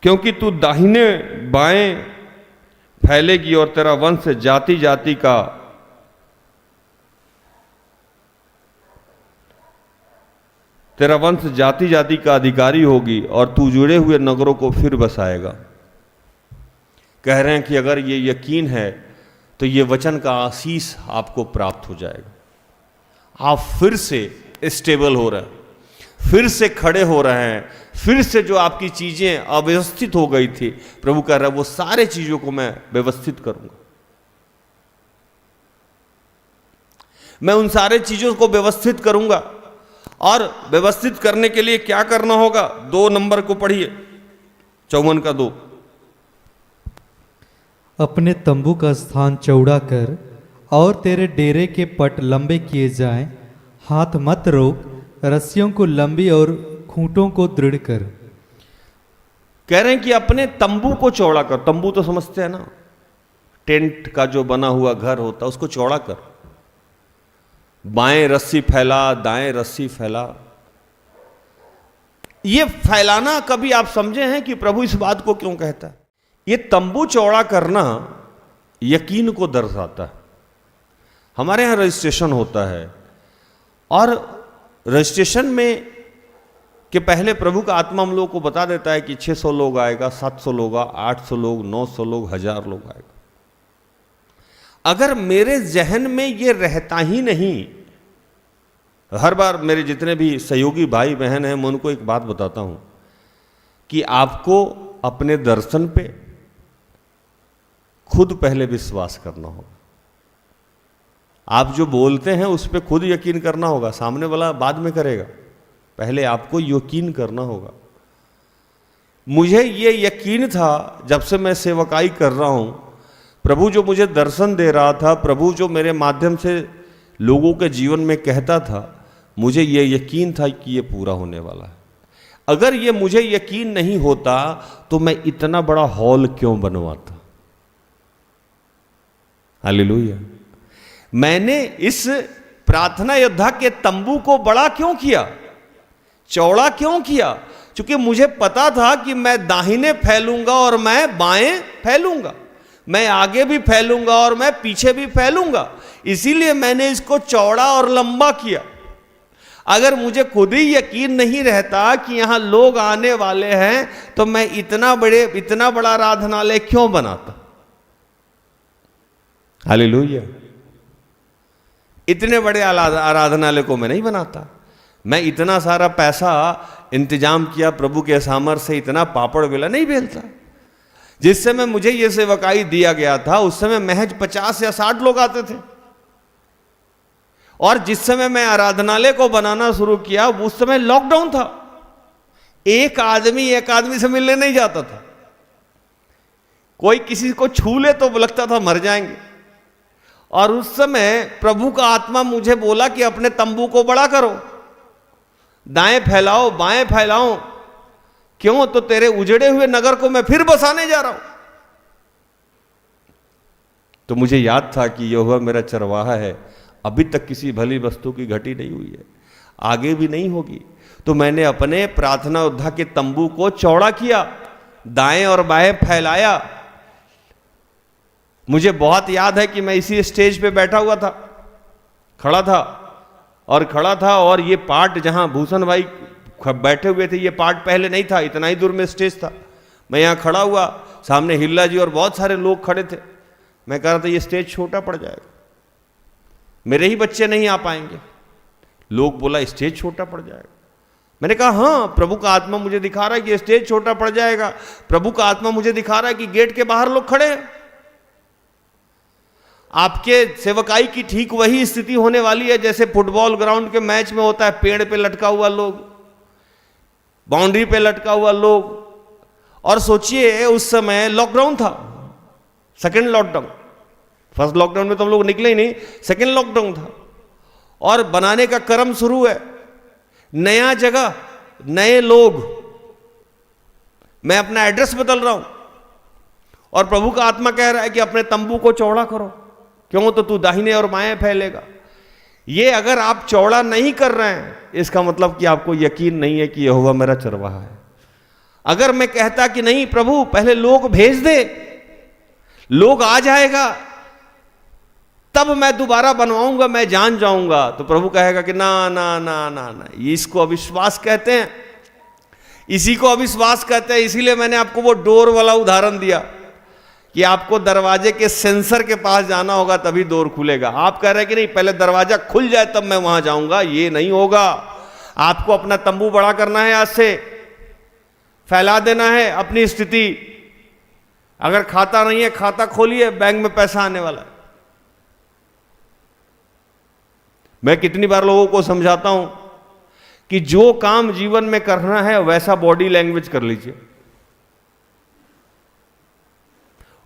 क्योंकि तू दाहिने बाएं फैलेगी और तेरा वंश जाति जाति का अधिकारी होगी, और तू जुड़े हुए नगरों को फिर बसाएगा। कह रहे हैं कि अगर ये यकीन है तो ये वचन का आशीष आपको प्राप्त हो जाएगा। आप फिर से स्टेबल हो रहे हैं, फिर से खड़े हो रहे हैं, फिर से जो आपकी चीजें अव्यवस्थित हो गई थी, प्रभु कह रहा है वो सारे चीजों को मैं व्यवस्थित करूंगा। मैं उन सारे चीजों को व्यवस्थित करूंगा। और व्यवस्थित करने के लिए क्या करना होगा? 2 नंबर को पढ़िए, 54 का 2। अपने तंबू का स्थान चौड़ा कर और तेरे डेरे के पट लंबे किए जाएं। हाथ मत रोक, रस्सियों को लंबी और खूंटों को दृढ़ कर। कह रहे हैं कि अपने तंबू को चौड़ा कर। तंबू तो समझते हैं ना, टेंट का जो बना हुआ घर होता है, उसको चौड़ा कर। बाएं रस्सी फैला, दाएं रस्सी फैला। ये फैलाना कभी आप समझे हैं कि प्रभु इस बात को क्यों कहता है? ये तंबू चौड़ा करना यकीन को दर्शाता है। हमारे यहां रजिस्ट्रेशन होता है, और रजिस्ट्रेशन में के पहले प्रभु का आत्मा हम लोगों को बता देता है कि 600 लोग आएगा, 700 लोग, 800 लोग, 900 लोग, 1000 लोग आएगा। अगर मेरे जहन में ये रहता ही नहीं, हर बार मेरे जितने भी सहयोगी भाई बहन हैं, मैं उनको एक बात बताता हूं कि आपको अपने दर्शन पे खुद पहले विश्वास करना होगा। आप जो बोलते हैं उस पर खुद यकीन करना होगा, सामने वाला बाद में करेगा, पहले आपको यकीन करना होगा। मुझे ये यकीन था जब से मैं सेवकाई कर रहा हूं, प्रभु जो मुझे दर्शन दे रहा था, प्रभु जो मेरे माध्यम से लोगों के जीवन में कहता था, मुझे ये यकीन था कि ये पूरा होने वाला है। अगर ये मुझे यकीन नहीं होता तो मैं इतना बड़ा हॉल क्यों बनवाता? हालेलुया। मैंने इस प्रार्थना योद्धा के तंबू को बड़ा क्यों किया, चौड़ा क्यों किया? क्योंकि मुझे पता था कि मैं दाहिने फैलूंगा और मैं बाएं फैलूंगा, मैं आगे भी फैलूंगा और मैं पीछे भी फैलूंगा। इसीलिए मैंने इसको चौड़ा और लंबा किया। अगर मुझे खुद ही यकीन नहीं रहता कि यहां लोग आने वाले हैं तो मैं इतना बड़ा आराधनालय क्यों बनाता? हालेलुया। इतने बड़े आराधनालय को मैं नहीं बनाता। मैं इतना सारा पैसा इंतजाम किया प्रभु के सामर्थ्य से, इतना पापड़ बेला नहीं बेलता। जिस समय मुझे यह सेवकाई दिया गया था उस समय महज 50 या 60 लोग आते थे, और जिस समय मैं आराधनालय को बनाना शुरू किया उस समय लॉकडाउन था। एक आदमी से मिलने नहीं जाता था। कोई किसी को छू ले तो लगता था मर जाएंगे। और उस समय प्रभु का आत्मा मुझे बोला कि अपने तंबू को बड़ा करो, दाएं फैलाओ बाएं फैलाओ। क्यों? तो तेरे उजड़े हुए नगर को मैं फिर बसाने जा रहा हूं। तो मुझे याद था कि यहोवा मेरा चरवाहा है, अभी तक किसी भली वस्तु की घटी नहीं हुई है, आगे भी नहीं होगी। तो मैंने अपने प्रार्थना योद्धा के तंबू को चौड़ा किया, दाएं और बाएं फैलाया। मुझे बहुत याद है कि मैं इसी स्टेज पे बैठा हुआ था, खड़ा था और ये पार्ट जहां भूषण भाई बैठे हुए थे, ये पार्ट पहले नहीं था, इतना ही दूर में स्टेज था। मैं यहां खड़ा हुआ, सामने हिल्ला जी और बहुत सारे लोग खड़े थे। मैं कह रहा था ये स्टेज छोटा पड़ जाएगा, मेरे ही बच्चे नहीं आ पाएंगे। लोग बोला स्टेज छोटा पड़ जाएगा। मैंने कहा हाँ, प्रभु का आत्मा मुझे दिखा रहा है कि स्टेज छोटा पड़ जाएगा। प्रभु का आत्मा मुझे दिखा रहा है कि गेट के बाहर लोग खड़े हैं। आपके सेवकाई की ठीक वही स्थिति होने वाली है जैसे फुटबॉल ग्राउंड के मैच में होता है। पेड़ पे लटका हुआ लोग, बाउंड्री पे लटका हुआ लोग। और सोचिए उस समय लॉकडाउन था, सेकेंड लॉकडाउन। फर्स्ट लॉकडाउन में तो हम लोग निकले ही नहीं, सेकेंड लॉकडाउन था। और बनाने का क्रम शुरू है, नया जगह, नए लोग। मैं अपना एड्रेस बदल रहा हूं और प्रभु का आत्मा कह रहा है कि अपने तंबू को चौड़ा करो। क्यों? तो तू दाहिने और बाएं फैलेगा। ये अगर आप चौड़ा नहीं कर रहे हैं इसका मतलब कि आपको यकीन नहीं है कि यहोवा मेरा चरवाहा है। अगर मैं कहता कि नहीं प्रभु पहले लोग भेज दे, लोग आ जाएगा तब मैं दोबारा बनवाऊंगा, मैं जान जाऊंगा, तो प्रभु कहेगा कि ना ना ना ना ना, इसको अविश्वास कहते हैं, इसी को अविश्वास कहते हैं। इसीलिए मैंने आपको वो डोर वाला उदाहरण दिया कि आपको दरवाजे के सेंसर के पास जाना होगा तभी डोर खुलेगा। आप कह रहे हैं कि नहीं पहले दरवाजा खुल जाए तब मैं वहां जाऊंगा, ये नहीं होगा। आपको अपना तंबू बड़ा करना है, आज से फैला देना है अपनी स्थिति। अगर खाता नहीं है खाता खोलिए, बैंक में पैसा आने वाला है। मैं कितनी बार लोगों को समझाता हूं कि जो काम जीवन में करना है वैसा बॉडी लैंग्वेज कर लीजिए।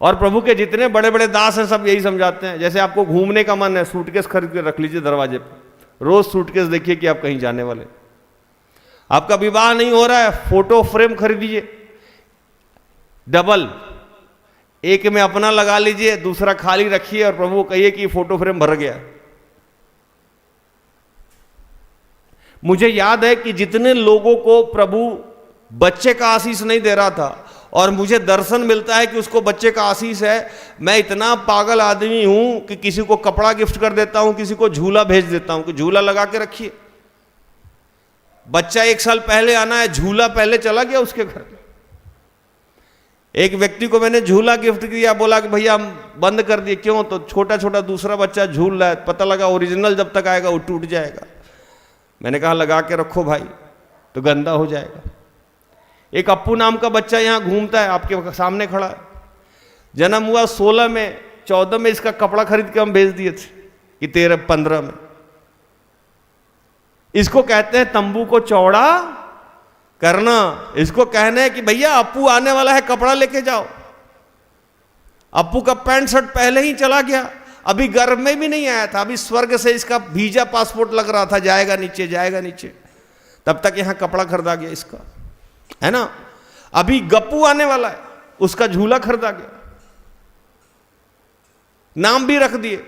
और प्रभु के जितने बड़े बड़े दास हैं सब यही समझाते हैं। जैसे आपको घूमने का मन है, सूटकेस खरीद के रख लीजिए दरवाजे पर, रोज सूटकेस देखिए कि आप कहीं जाने वाले। आपका विवाह नहीं हो रहा है, फोटो फ्रेम खरीदिए डबल, एक में अपना लगा लीजिए, दूसरा खाली रखिए और प्रभु को कहिए कि फोटो फ्रेम भर गया। मुझे याद है कि जितने लोगों को प्रभु बच्चे का आशीष नहीं दे रहा था और मुझे दर्शन मिलता है कि उसको बच्चे का आशीष है, मैं इतना पागल आदमी हूं कि किसी को कपड़ा गिफ्ट कर देता हूं, किसी को झूला भेज देता हूं कि झूला लगा के रखिए। बच्चा 1 साल पहले आना है, झूला पहले चला गया उसके घर। एक व्यक्ति को मैंने झूला गिफ्ट किया, बोला कि भैया हम बंद कर दिए। क्यों? तो छोटा छोटा दूसरा बच्चा झूल रहा है, पता लगा ओरिजिनल जब तक आएगा वो टूट जाएगा। मैंने कहा लगा के रखो भाई, तो गंदा हो जाएगा। एक अप्पू नाम का बच्चा यहां घूमता है, आपके सामने खड़ा है, जन्म हुआ 16 में, 14 में इसका कपड़ा खरीद के हम भेज दिए थे कि 13-15 में। इसको कहते हैं तंबू को चौड़ा करना। इसको कहना है कि भैया अप्पू आने वाला है, कपड़ा लेके जाओ। अप्पू का पैंट शर्ट पहले ही चला गया, अभी घर में भी नहीं आया था, अभी स्वर्ग से इसका वीजा पासपोर्ट लग रहा था, जाएगा नीचे जाएगा नीचे, तब तक यहां कपड़ा खरीदा गया इसका, है ना। अभी गप्पू आने वाला है, उसका झूला खरीदा गया, नाम भी रख दिए।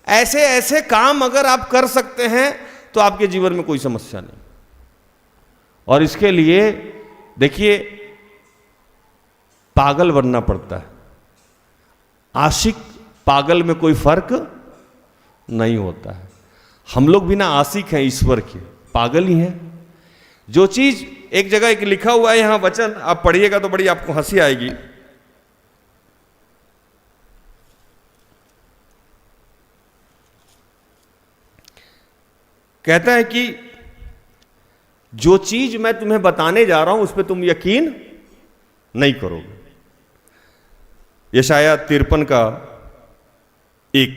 ऐसे ऐसे काम अगर आप कर सकते हैं तो आपके जीवन में कोई समस्या नहीं। और इसके लिए देखिए पागल बनना पड़ता है। आशिक पागल में कोई फर्क नहीं होता है। हम लोग भी ना आशिक हैं ईश्वर के, पागल ही हैं। जो चीज एक जगह एक लिखा हुआ है यहां वचन, आप पढ़िएगा तो बड़ी आपको हंसी आएगी। कहता है कि जो चीज मैं तुम्हें बताने जा रहा हूं उस पर तुम यकीन नहीं करोगे। यशाया 53 का 1।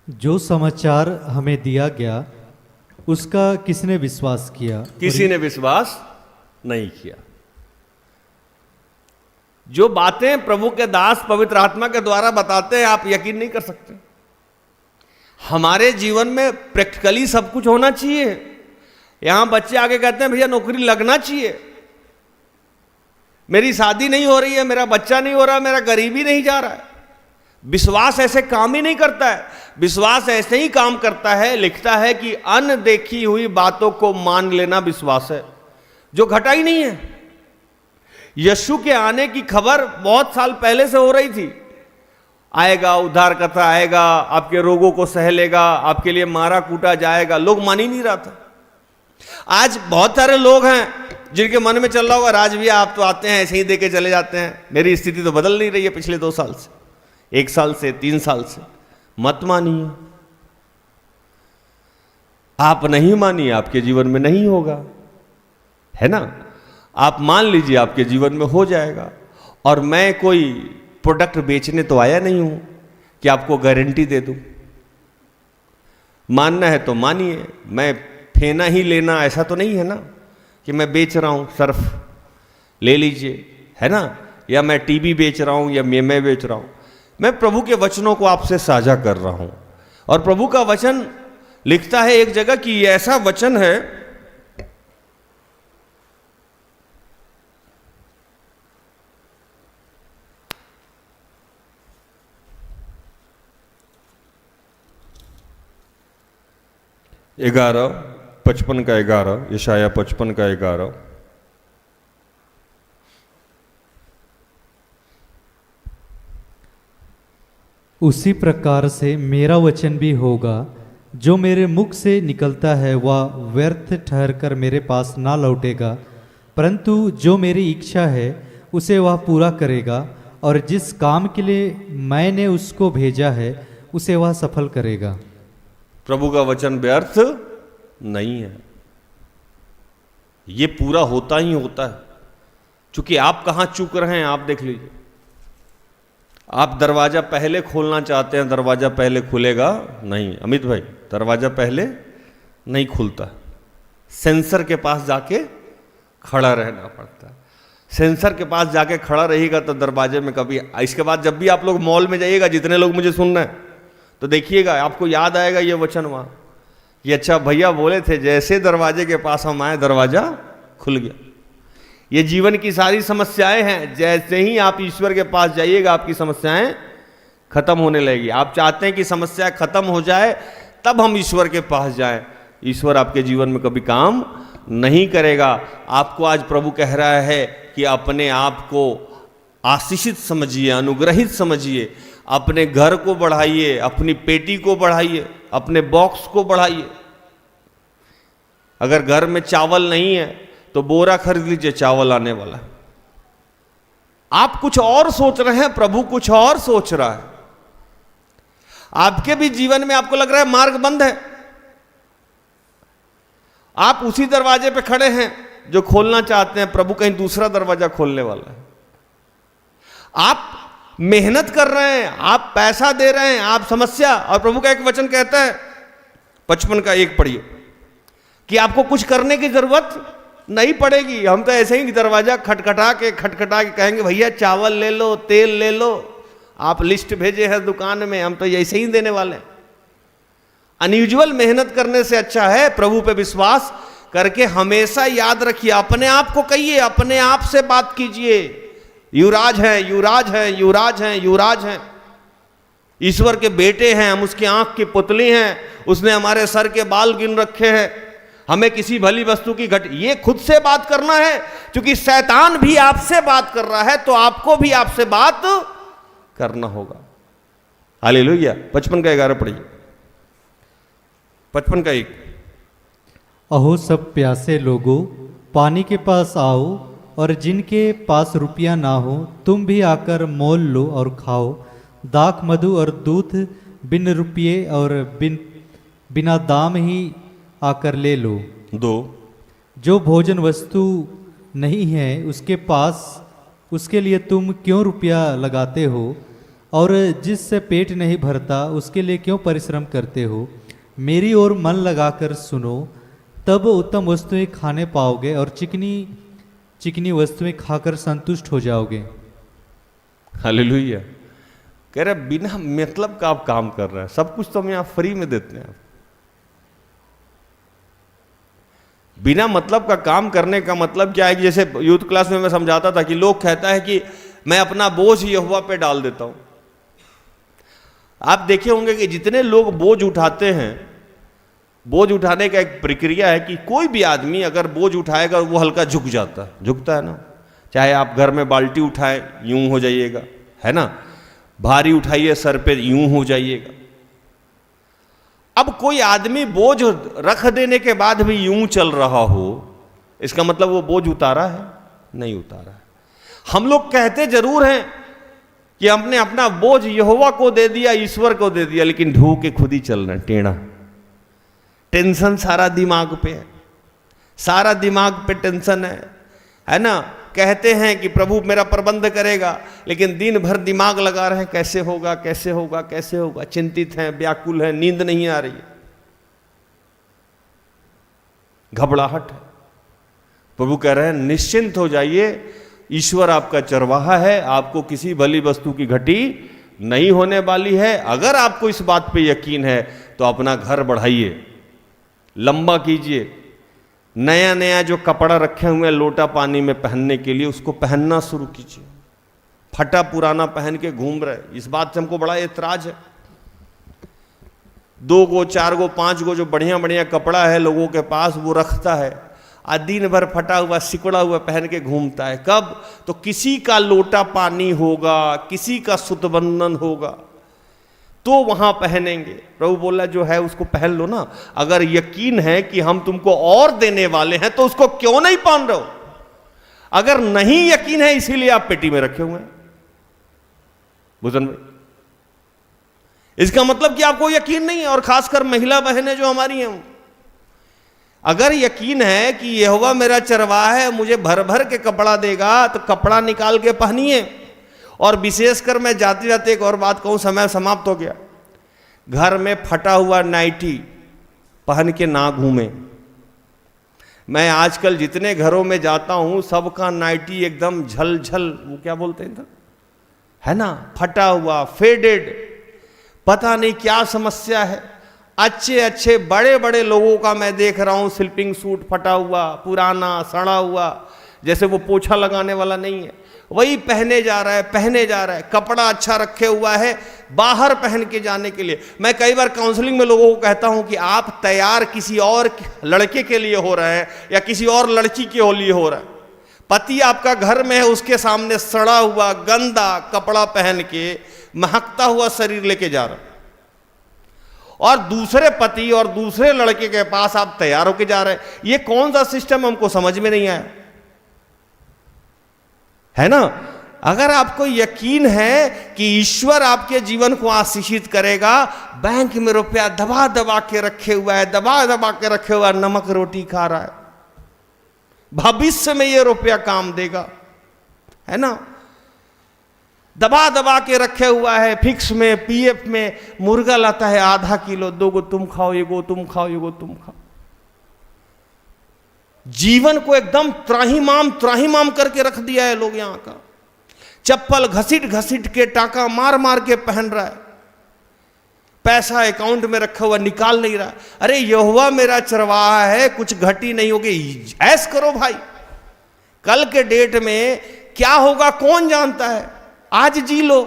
जो समाचार हमें दिया गया उसका किसने विश्वास किया? किसी ने विश्वास नहीं किया। जो बातें प्रभु के दास पवित्र आत्मा के द्वारा बताते हैं आप यकीन नहीं कर सकते। हमारे जीवन में प्रैक्टिकली सब कुछ होना चाहिए। यहां बच्चे आगे कहते हैं भैया नौकरी लगना चाहिए, मेरी शादी नहीं हो रही है, मेरा बच्चा नहीं हो रहा, मेरा गरीबी नहीं जा रहा है। विश्वास ऐसे काम ही नहीं करता है। विश्वास ऐसे ही काम करता है, लिखता है कि अनदेखी हुई बातों को मान लेना विश्वास है, जो घटा ही नहीं है। यीशु के आने की खबर बहुत साल पहले से हो रही थी। आएगा, उद्धारकर्ता आएगा, आपके रोगों को सह लेगा, आपके लिए मारा कूटा जाएगा। लोग मान ही नहीं रहा था। आज बहुत सारे लोग हैं जिनके मन में चल रहा होगा राज भैया आप तो आते हैं ऐसे ही देके चले जाते हैं, मेरी स्थिति तो बदल नहीं रही है पिछले 2 साल से, 1 साल से, 3 साल से। मत मानिए, आप नहीं मानिए, आपके जीवन में नहीं होगा, है ना। आप मान लीजिए आपके जीवन में हो जाएगा। और मैं कोई प्रोडक्ट बेचने तो आया नहीं हूं कि आपको गारंटी दे दूं। मानना है तो मानिए, मैं फेना ही लेना ऐसा तो नहीं है ना कि मैं बेच रहा हूं सर्फ ले लीजिए, है ना, या मैं टीवी बेच रहा हूं या मैं बेच रहा हूं। मैं प्रभु के वचनों को आपसे साझा कर रहा हूं। और प्रभु का वचन लिखता है एक जगह कि ये ऐसा वचन है ग्यारह 55 का 11, यशाया 55 का 11। उसी प्रकार से मेरा वचन भी होगा, जो मेरे मुख से निकलता है वह व्यर्थ ठहरकर मेरे पास ना लौटेगा, परंतु जो मेरी इच्छा है उसे वह पूरा करेगा, और जिस काम के लिए मैंने उसको भेजा है उसे वह सफल करेगा। प्रभु का वचन व्यर्थ नहीं है, ये पूरा होता ही होता है। क्योंकि आप कहां चूक रहे हैं आप देख लीजिए। आप दरवाजा पहले खोलना चाहते हैं, दरवाजा पहले खुलेगा नहीं। अमित भाई, दरवाजा पहले नहीं खुलता, सेंसर के पास जाके खड़ा रहना पड़ता है। सेंसर के पास जाके खड़ा रहेगा तो दरवाजे में कभी। इसके बाद जब भी आप लोग मॉल में जाइएगा, जितने लोग मुझे सुन रहे हैं, तो देखिएगा आपको याद आएगा ये वचन वहां कि अच्छा भैया बोले थे जैसे दरवाजे के पास हम आए दरवाजा खुल गया। ये जीवन की सारी समस्याएं हैं, जैसे ही आप ईश्वर के पास जाइएगा आपकी समस्याएं खत्म होने लगेगी। आप चाहते हैं कि समस्या खत्म हो जाए तब हम ईश्वर के पास जाएं। ईश्वर आपके जीवन में कभी काम नहीं करेगा। आपको आज प्रभु कह रहा है कि अपने आप को आशीषित समझिए, अनुग्रहित समझिए, अपने घर को बढ़ाइए, अपनी पेटी को बढ़ाइए, अपने बॉक्स को बढ़ाइए। अगर घर में चावल नहीं है तो बोरा खरीद लीजिए, चावल आने वाला है। आप कुछ और सोच रहे हैं, प्रभु कुछ और सोच रहा है। आपके भी जीवन में आपको लग रहा है मार्ग बंद है, आप उसी दरवाजे पे खड़े हैं जो खोलना चाहते हैं, प्रभु कहीं दूसरा दरवाजा खोलने वाला है। आप मेहनत कर रहे हैं, आप पैसा दे रहे हैं, आप समस्या। और प्रभु का एक वचन कहता है 55 का 1 पढ़िए कि आपको कुछ करने की जरूरत नहीं पड़ेगी। हम तो ऐसे ही दरवाजा खटखटा के कहेंगे भैया चावल ले लो, तेल ले लो, आप लिस्ट भेजे हैं दुकान में, हम तो ऐसे ही देने वाले हैं। अनयूजुअल मेहनत करने से अच्छा है प्रभु पे विश्वास करके हमेशा याद रखिए, अपने आप को कहिए, अपने आप से बात कीजिए, युवराज हैं, युवराज हैं, युवराज हैं, युवराज हैं, ईश्वर के बेटे हैं, हम उसकी आंख की पुतली हैं, उसने हमारे सर के बाल गिन रखे हैं, हमें किसी भली वस्तु की ये खुद से बात करना है। क्योंकि शैतान भी आपसे बात कर रहा है तो आपको भी आपसे बात करना होगा। हालेलुया। 55 का 11 पढ़िए। 55 का 1। अहो सब प्यासे लोगों, पानी के पास आओ, और जिनके पास रुपया ना हो तुम भी आकर मोल लो और खाओ। दाख मधु और दूध बिन रुपये और बिना दाम ही आकर ले लो। 2। जो भोजन वस्तु नहीं है उसके पास, उसके लिए तुम क्यों रुपया लगाते हो? और जिससे पेट नहीं भरता उसके लिए क्यों परिश्रम करते हो? मेरी ओर मन लगाकर सुनो, तब उत्तम वस्तुएं खाने पाओगे और चिकनी चिकनी वस्तुएं खाकर संतुष्ट हो जाओगे। हालेलुया। कह रहे बिना मतलब का आप काम कर रहे हैं, सब कुछ तो हम यहां फ्री में देते हैं। बिना मतलब का काम करने का मतलब क्या है कि जैसे यूथ क्लास में मैं समझाता था कि लोग कहता है कि मैं अपना बोझ यहोवा पे डाल देता हूं। आप देखे होंगे कि जितने लोग बोझ उठाते हैं, बोझ उठाने का एक प्रक्रिया है कि कोई भी आदमी अगर बोझ उठाएगा वो हल्का झुक जाता है, झुकता है ना। चाहे आप घर में बाल्टी उठाएं यूं हो जाइएगा, है ना, भारी उठाइए सर पे यूं हो जाइएगा। अब कोई आदमी बोझ रख देने के बाद भी यूं चल रहा हो, इसका मतलब वो बोझ उतारा है? नहीं उतारा है। हम लोग कहते जरूर हैं कि हमने अपना बोझ यहोवा को दे दिया, ईश्वर को दे दिया, लेकिन ढो के खुद ही चल रहे हैं टेढ़ा। टेंशन सारा दिमाग पे है, सारा दिमाग पे टेंशन है ना। कहते हैं कि प्रभु मेरा प्रबंध करेगा, लेकिन दिन भर दिमाग लगा रहे हैं कैसे होगा कैसे होगा कैसे होगा, चिंतित हैं, व्याकुल हैं, नींद नहीं आ रही है, घबराहट है। प्रभु कह रहे हैं निश्चिंत हो जाइए, ईश्वर आपका चरवाहा है, आपको किसी भली वस्तु की घटी नहीं होने वाली है। अगर आपको इस बात पे यकीन है तो अपना घर बढ़ाइए, लंबा कीजिए। नया नया जो कपड़ा रखे हुए हैं लोटा पानी में पहनने के लिए, उसको पहनना शुरू कीजिए। फटा पुराना पहन के घूम रहे, इस बात से हमको बड़ा एतराज है। 2 गो 4 गो 5 गो जो बढ़िया बढ़िया कपड़ा है लोगों के पास वो रखता है, आज दिन भर फटा हुआ सिकुड़ा हुआ पहन के घूमता है। कब? तो किसी का लोटा पानी होगा, किसी का सुतबंधन होगा तो वहां पहनेंगे। प्रभु बोला जो है उसको पहन लो ना। अगर यकीन है कि हम तुमको और देने वाले हैं तो उसको क्यों नहीं पहन रहे हो? अगर नहीं यकीन है इसीलिए आप पेटी में रखे हुए हैं। बुझन भाई, इसका मतलब कि आपको यकीन नहीं है। और खासकर महिला बहनें जो हमारी हैं, अगर यकीन है कि यहोवा मेरा चरवाहा है, मुझे भर भर के कपड़ा देगा, तो कपड़ा निकाल के पहनिए। और विशेषकर मैं जाते जाते एक और बात कहूं, समय समाप्त हो गया। घर में फटा हुआ नाइटी पहन के ना घूमे। मैं आजकल जितने घरों में जाता हूं सबका नाइटी एकदम झलझल, वो क्या बोलते हैं है ना, फटा हुआ, फेडेड। पता नहीं क्या समस्या है। अच्छे अच्छे बड़े बड़े लोगों का मैं देख रहा हूं स्लीपिंग सूट फटा हुआ, पुराना, सड़ा हुआ, जैसे वो पोछा लगाने वाला नहीं है, वही पहने जा रहा है, पहने जा रहा है। कपड़ा अच्छा रखे हुआ है बाहर पहन के जाने के लिए। मैं कई बार काउंसलिंग में लोगों को कहता हूं कि आप तैयार किसी और लड़के के लिए हो रहे हैं या किसी और लड़की के लिए हो रहा है। पति आपका घर में है, उसके सामने सड़ा हुआ गंदा कपड़ा पहन के महकता हुआ शरीर लेके जा रहा है, और दूसरे पति और दूसरे लड़के के पास आप तैयार होके जा रहे हैं। ये कौन सा सिस्टम हमको समझ में नहीं आया, है ना। अगर आपको यकीन है कि ईश्वर आपके जीवन को आशीषित करेगा, बैंक में रुपया दबा दबा के रखे हुआ है, दबा दबा के रखे हुआ नमक रोटी खा रहा है, भविष्य में ये रुपया काम देगा, है ना। दबा दबा के रखे हुआ है, फिक्स में, पीएफ में मुर्गा लाता है आधा किलो, 2 गो तुम खाओ, 1 गो तुम खाओ, 1 गो तुम खाओ। जीवन को एकदम त्राहिमाम करके रख दिया है लोग यहां का। चप्पल घसीट घसीट के, टाका मार मार के पहन रहा है, पैसा अकाउंट में रखा हुआ निकाल नहीं रहा। अरे यहोवा मेरा चरवाहा है, कुछ घटी नहीं होगी, ऐश करो भाई। कल के डेट में क्या होगा कौन जानता है, आज जी लो।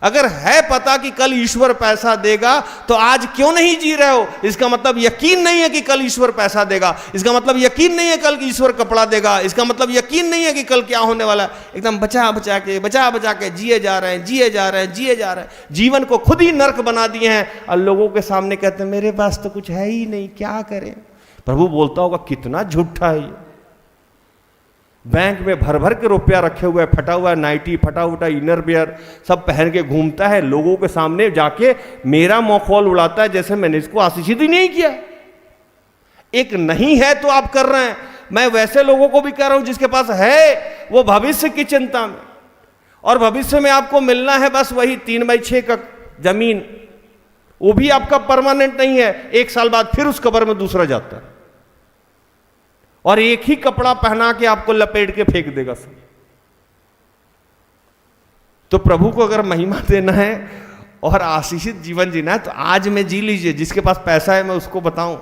अगर है पता कि कल ईश्वर पैसा देगा तो आज क्यों नहीं जी रहे हो? इसका मतलब यकीन नहीं है कि कल ईश्वर पैसा देगा, इसका मतलब यकीन नहीं है कल ईश्वर कपड़ा देगा, इसका मतलब यकीन नहीं है कि कल क्या होने वाला है। एकदम बचा बचा के जिए जा रहे हैं, जिए जा रहे हैं, जिए जा रहे हैं, जीवन को खुद ही नर्क बना दिए हैं और लोगों के सामने कहते हैं मेरे पास तो कुछ है ही नहीं, क्या करें। प्रभु बोलता होगा कितना झूठा है ये। बैंक में भर भर के रुपया रखे हुए, फटा हुआ नाइटी, फटा हुआ इनर वियर सब पहन के घूमता है, लोगों के सामने जाके मेरा मखौल उड़ाता है जैसे मैंने इसको आशीषित ही नहीं किया। एक नहीं है तो आप कर रहे हैं। मैं वैसे लोगों को भी कह रहा हूं जिसके पास है वो भविष्य की चिंता में, और भविष्य में आपको मिलना है बस वही 3x6 का जमीन, वो भी आपका परमानेंट नहीं है, 1 साल बाद फिर उस कब्र में दूसरा जाता है और एक ही कपड़ा पहना के आपको लपेट के फेंक देगा सब। तो प्रभु को अगर महिमा देना है और आशीषित जीवन जीना है तो आज में जी लीजिए। जिसके पास पैसा है मैं उसको बताऊं,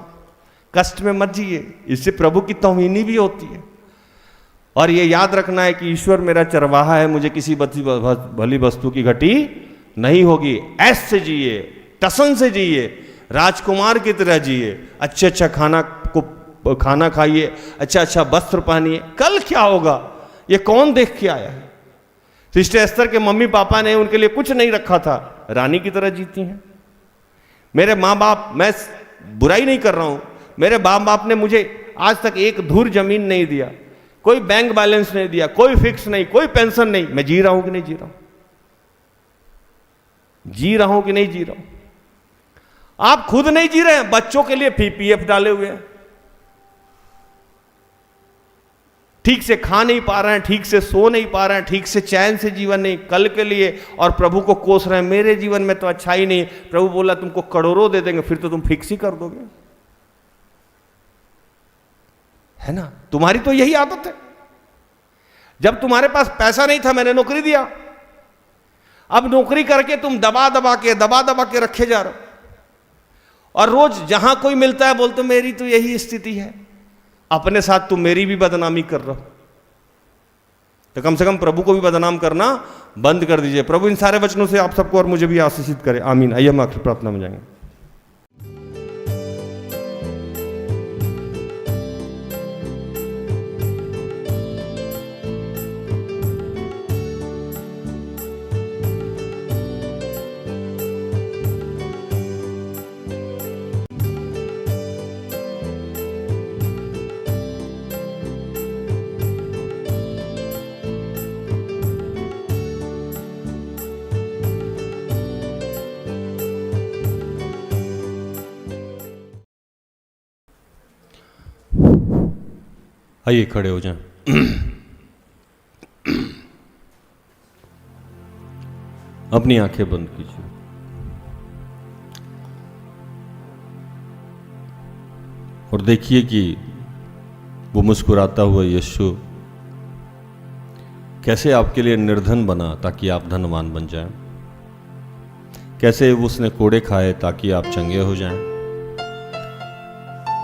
कष्ट में मत जिए, इससे प्रभु की तौहीनी भी होती है। और ये याद रखना है कि ईश्वर मेरा चरवाहा है, मुझे किसी भली वस्तु की घटी नहीं होगी। ऐश से जिए, टसन से जिए, राजकुमार की तरह जिए, अच्छा खाना खाइए, अच्छा वस्त्र पहनिए। कल क्या होगा ये कौन देख के आया है? सिस्टर एस्तर के मम्मी पापा ने उनके लिए कुछ नहीं रखा था, रानी की तरह जीती हैं। मेरे माँ बाप, मैं बुराई नहीं कर रहा हूं, मेरे माँ बाप ने मुझे आज तक एक धूर जमीन नहीं दिया, कोई बैंक बैलेंस नहीं दिया, कोई फिक्स नहीं, कोई पेंशन नहीं। मैं जी रहा हूं कि नहीं जी रहा हूं? जी रहा हूं कि नहीं जी रहा हूं? आप खुद नहीं जी रहे हैं, बच्चों के लिए पीपीएफ डाले हुए हैं, ठीक से खा नहीं पा रहे हैं, ठीक से सो नहीं पा रहे हैं, ठीक से चैन से जीवन नहीं कल के लिए, और प्रभु को कोस रहे हैं मेरे जीवन में तो अच्छा ही नहीं। प्रभु बोला तुमको करोड़ों दे देंगे फिर तो तुम फिक्स ही कर दोगे, है ना? तुम्हारी तो यही आदत है। जब तुम्हारे पास पैसा नहीं था मैंने नौकरी दिया, अब नौकरी करके तुम दबा दबा के रखे जा रहे हो, और रोज जहां कोई मिलता है बोलते मेरी तो यही स्थिति है। अपने साथ तुम मेरी भी बदनामी कर रहे हो, तो कम से कम प्रभु को भी बदनाम करना बंद कर दीजिए। प्रभु इन सारे वचनों से आप सबको और मुझे भी आशीषित करे, आमीन। आइए हम आखिरी प्रार्थना में जाएंगे। आइए खड़े हो जाएं। अपनी आंखें बंद कीजिए। और देखिए कि वो मुस्कुराता हुआ यीशु कैसे आपके लिए निर्धन बना ताकि आप धनवान बन जाएं, कैसे उसने कोड़े खाए ताकि आप चंगे हो जाएं,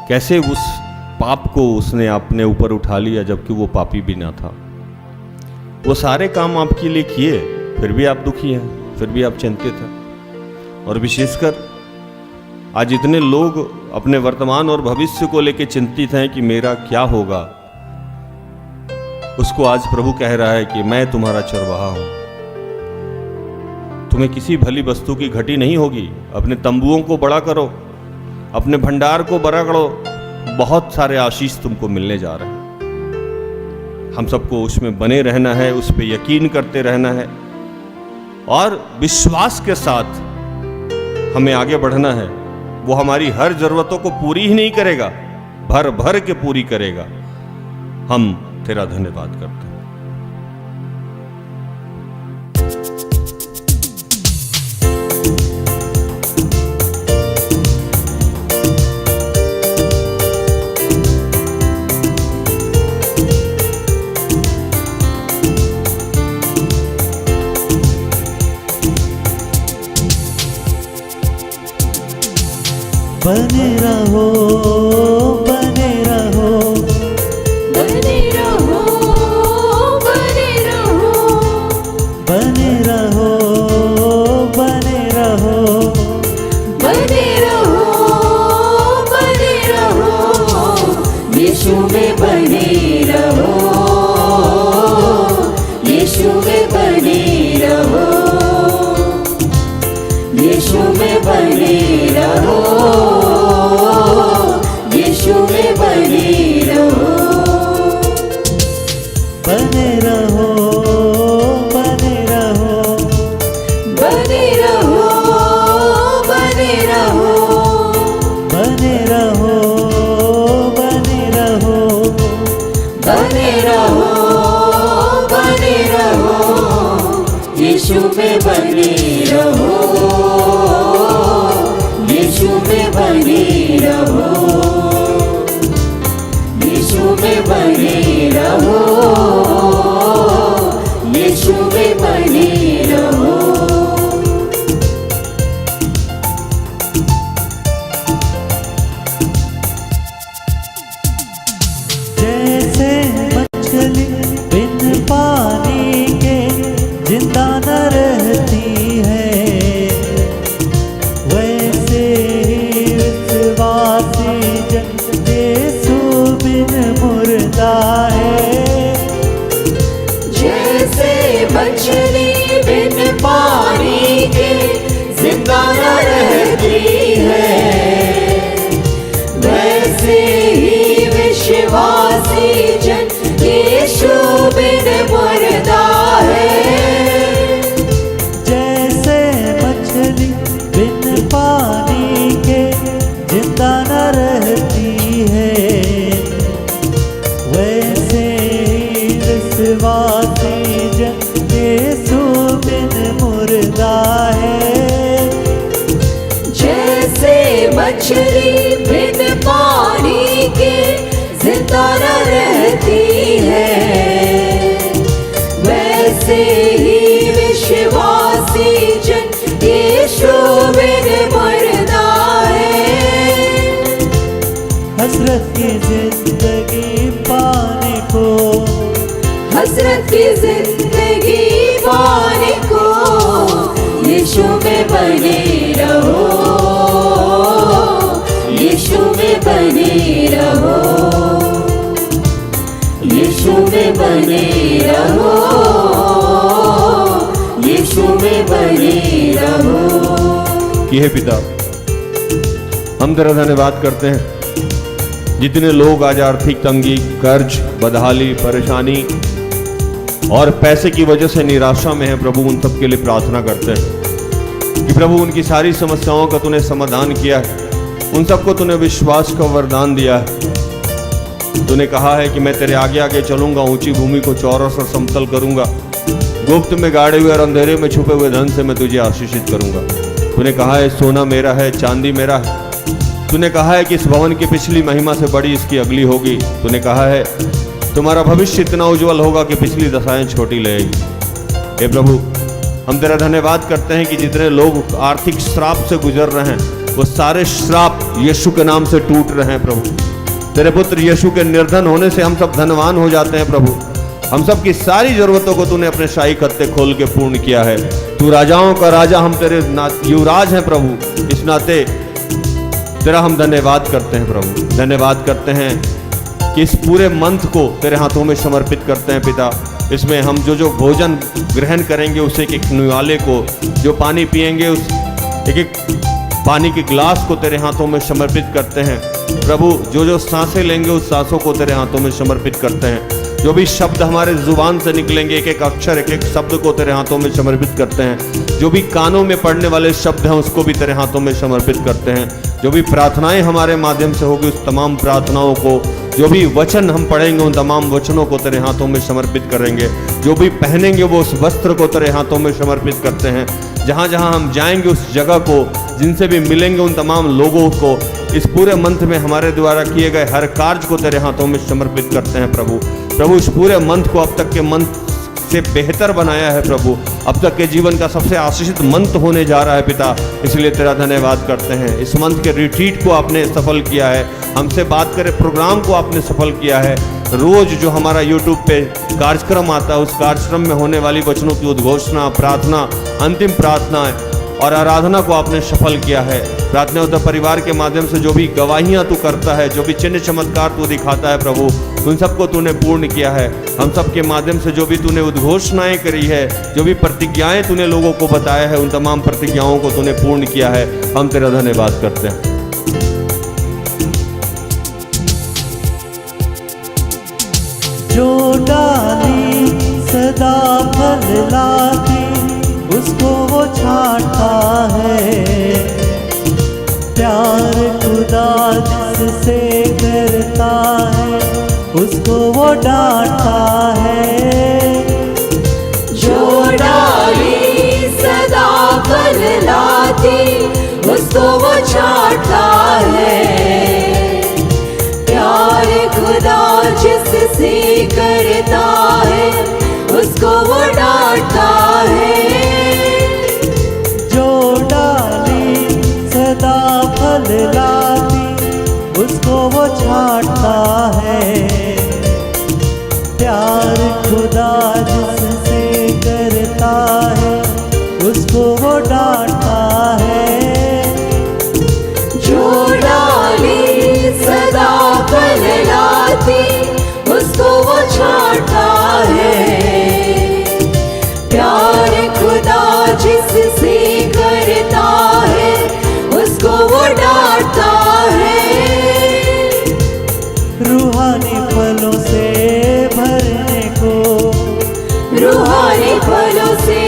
कैसे उस पाप को उसने अपने ऊपर उठा लिया जबकि वो पापी भी ना था। वो सारे काम आपके लिए किए, फिर भी आप दुखी हैं, फिर भी आप चिंतित हैं। और विशेषकर आज इतने लोग अपने वर्तमान और भविष्य को लेकर चिंतित हैं कि मेरा क्या होगा। उसको आज प्रभु कह रहा है कि मैं तुम्हारा चरवाहा हूं, तुम्हें किसी भली वस्तु की घटी नहीं होगी। अपने तंबुओं को बड़ा करो, अपने भंडार को बड़ा करो, बहुत सारे आशीष तुमको मिलने जा रहे हैं। हम सबको उसमें बने रहना है, उस पर यकीन करते रहना है और विश्वास के साथ हमें आगे बढ़ना है। वो हमारी हर जरूरतों को पूरी ही नहीं करेगा, भर भर के पूरी करेगा। हम तेरा धन्यवाद करते हैं। बने रहो, बने रहो, बने रहो, रहो, यीशु में बने रहो, यीशु में बने रहो, यीशु में बने रहो, बने रहो, बने रहो, बने रहो, बने रहो, बने रहो, बने रहो, बने रहो, बने रहो, यीशु में बने रहो, यीशु में बने रहो, यीशु में बने रहो, यीशु में बने रहो। जैसे मछली बिन पानी के जिंदा न रहती है, वैसे ही विश्वासी जन यीशु बिन मुर्दा है। जैसे मछली बिन पानी के जिंदा न रहती है, वैसे ही विश्वासी जन यीशु बिन मुर्दा है। जैसे मछली बिन पानी के जिंदा न रहती है, वैसे ही विश्वासी जन यीशु बिन मुर्दा है। जैसे मछली बिन पानी के जिंदा न रहती है, वैसे ही विश्वासी जन यीशु बिन मुर्दा है। हसरत की जिंदगी पाने को, हसरत की जिंदगी पाने को, यीशु में बने रहो, यीशु में बने रहो, यीशु में बने रहो, यीशु में बने रहो। कि हे पिता, हम तेरा धन्यवाद करते हैं। जितने लोग आज आर्थिक तंगी, कर्ज, बदहाली, परेशानी और पैसे की वजह से निराशा में है, प्रभु उन सब के लिए प्रार्थना करते हैं कि प्रभु उनकी सारी समस्याओं का तूने समाधान किया है, उन सबको तूने विश्वास का वरदान दिया है। तूने कहा है कि मैं तेरे आगे आगे चलूंगा, ऊंची भूमि को चौरस और समतल करूंगा, गुप्त में गाड़े हुए और अंधेरे में छुपे हुए धन से मैं तुझे आशीषित करूंगा। तूने कहा है सोना मेरा है, चांदी मेरा है। तूने कहा है कि इस भवन की पिछली महिमा से बड़ी इसकी अगली होगी। तूने कहा है तुम्हारा भविष्य इतना उज्जवल होगा कि पिछली दशाएं छोटी लगेगी। हे प्रभु, हम तेरा धन्यवाद करते हैं कि जितने लोग आर्थिक श्राप से गुजर रहे हैं, वो सारे श्राप यीशु के नाम से टूट रहे हैं। प्रभु, तेरे पुत्र यीशु के निर्धन होने से हम सब धनवान हो जाते हैं। प्रभु, हम सब की सारी जरूरतों को तूने अपने शाही खत्ते खोल के पूर्ण किया है। तू राजाओं का राजा, हम तेरे युवराज हैं प्रभु। इस नाते तेरा हम धन्यवाद करते हैं प्रभु, धन्यवाद करते हैं कि इस पूरे मंथ को तेरे हाथों में समर्पित करते हैं पिता। इसमें हम जो जो भोजन ग्रहण करेंगे उसे एक एक निवाले को, जो पानी पिएंगे उस एक एक पानी के गिलास को तेरे हाथों में समर्पित करते हैं प्रभु। जो जो सांसें लेंगे उस सांसों को तेरे हाथों में समर्पित करते हैं। जो भी शब्द हमारे जुबान से निकलेंगे, एक एक अक्षर, एक एक शब्द को तेरे हाथों में समर्पित करते हैं। जो भी कानों में पड़ने वाले शब्द हैं उसको भी तेरे हाथों में समर्पित करते हैं। जो भी प्रार्थनाएं हमारे माध्यम से होगी उस तमाम प्रार्थनाओं को, जो भी वचन हम पढ़ेंगे उन तमाम वचनों को तेरे हाथों में समर्पित करेंगे। जो भी पहनेंगे वो उस वस्त्र को तेरे हाथों में समर्पित करते हैं। जहाँ जहाँ हम जाएंगे उस जगह को, जिनसे भी मिलेंगे उन तमाम लोगों को, इस पूरे मंथ में हमारे द्वारा किए गए हर कार्य को तेरे हाथों में समर्पित करते हैं प्रभु। प्रभु, इस पूरे मंथ को अब तक के मंथ से बेहतर बनाया है प्रभु। अब तक के जीवन का सबसे आशीषित मंथ होने जा रहा है पिता, इसलिए तेरा धन्यवाद करते हैं। इस मंथ के रिट्रीट को आपने सफल किया है, हमसे बात करे प्रोग्राम को आपने सफल किया है। रोज जो हमारा यूट्यूब पे कार्यक्रम आता है उस कार्यक्रम में होने वाली वचनों की उद्घोषणा, प्रार्थना, अंतिम प्रार्थना और आराधना को आपने सफल किया है। प्रार्थना उद्धव परिवार के माध्यम से जो भी गवाहियां तू करता है, जो भी चिन्ह चमत्कार तू दिखाता है प्रभु, उन सबको तूने पूर्ण किया है। हम सब के माध्यम से जो भी तूने उद्घोषणाएं करी है, जो भी प्रतिज्ञाएं तूने लोगों को बताया है, उन तमाम प्रतिज्ञाओं को तूने पूर्ण किया है। हम तेरा धन्यवाद करते हैं। जो डाली सदा फल लाती उसको वो छांटता है, प्यार खुदा जिससे करता है उसको वो डांटता है। जो डाली सदा फल लाती उसको वो छांटता है, प्यार खुदा जिससे करता है उसको वो डांटता है। जो डाली सदा फल लाती उसको वो छांटता है, प्यार खुदा जिससे करता है उसको वो डांटता है। जो डाली सदा फल लाती उसको वो छांटता है, प्यार खुदा जिससे करता है उसको वो डांटता है। रूहानी फलों से भरने को, रूहानी फलों से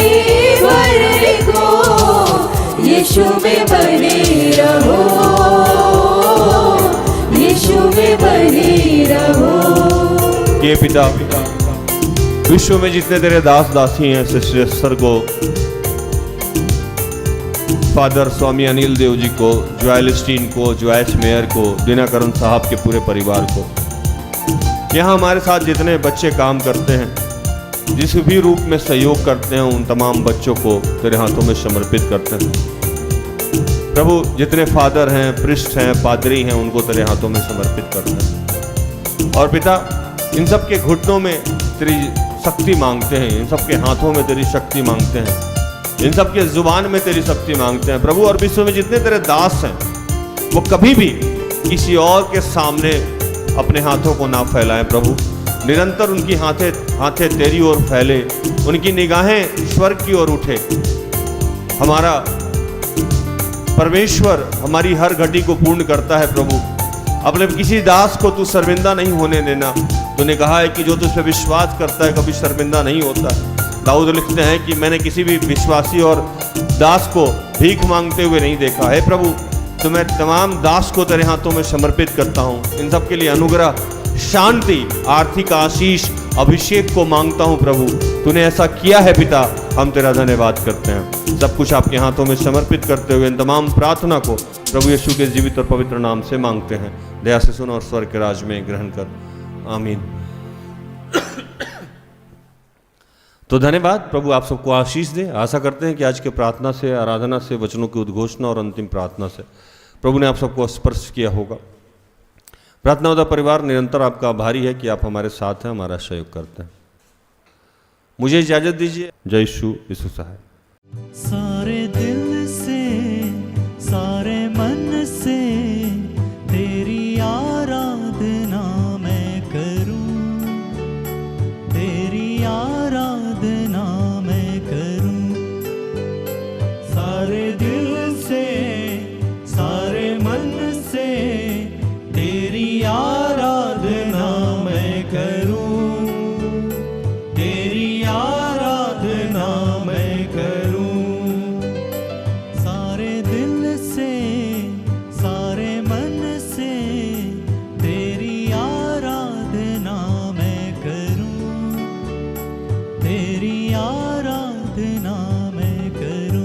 भरने को यीशु में बने रहो, यीशु में बने रहो। ये पिता, विश्व में जितने तेरे दास दासी हैं, सिस्टर को, फादर स्वामी अनिल देव जी को, जोएल स्टीन को, जोएस मेयर को, दिनाकरण साहब के पूरे परिवार को, यहाँ हमारे साथ जितने बच्चे काम करते हैं, जिस भी रूप में सहयोग करते हैं, उन तमाम बच्चों को तेरे हाथों में समर्पित करते हैं प्रभु। जितने फादर हैं, प्रिस्ट हैं, पादरी हैं, उनको तेरे हाथों में समर्पित करते हैं। और पिता, इन सब के घुटनों में तेरी शक्ति मांगते हैं, इन सब के हाथों में तेरी शक्ति मांगते हैं, इन सब के जुबान में तेरी शक्ति मांगते हैं प्रभु। और विश्व में जितने तेरे दास हैं, वो कभी भी किसी और के सामने अपने हाथों को ना फैलाएं प्रभु। निरंतर उनकी हाथें तेरी ओर फैले, उनकी निगाहें स्वर्ग की ओर उठे। हमारा परमेश्वर हमारी हर घटी को पूर्ण करता है प्रभु। अपने किसी दास को तू शर्मिंदा नहीं होने देना। तूने कहा है कि जो तुझ पे विश्वास करता है कभी शर्मिंदा नहीं होता। दाऊद लिखते हैं कि मैंने किसी भी विश्वासी और दास को भीख मांगते हुए नहीं देखा है प्रभु। तो मैं तमाम दास को तेरे हाथों में समर्पित करता हूँ। इन सब के लिए अनुग्रह, शांति, आर्थिक आशीष, अभिषेक को मांगता हूँ प्रभु। तूने ऐसा किया है पिता, हम तेरा धन्यवाद करते हैं। सब कुछ आपके हाथों में समर्पित करते हुए इन तमाम प्रार्थना को प्रभु यीशु के जीवित और पवित्र नाम से मांगते हैं। दया से सुन और स्वर्ग के राज में ग्रहण कर, आमीन। तो धन्यवाद प्रभु, आप सबको आशीष दे। आशा करते हैं कि आज के प्रार्थना से, आराधना से, वचनों की उद्घोषणा और अंतिम प्रार्थना से प्रभु ने आप सबको स्पर्श किया होगा। प्रार्थना उद्धव परिवार निरंतर आपका आभारी है कि आप हमारे साथ हैं, हमारा सहयोग करते हैं। मुझे इजाजत दीजिए। जय यीशु सहाय। सारे दिल से, सारे मन से तेरी आराधना मैं करूं, तेरी आराधना मैं करूं। सारे दिल से, सारे मन से तेरी आराधना मैं करूं, तेरी आराधना मैं करूं। सारे दिल से, सारे मन से तेरी आराधना मैं करूं, तेरी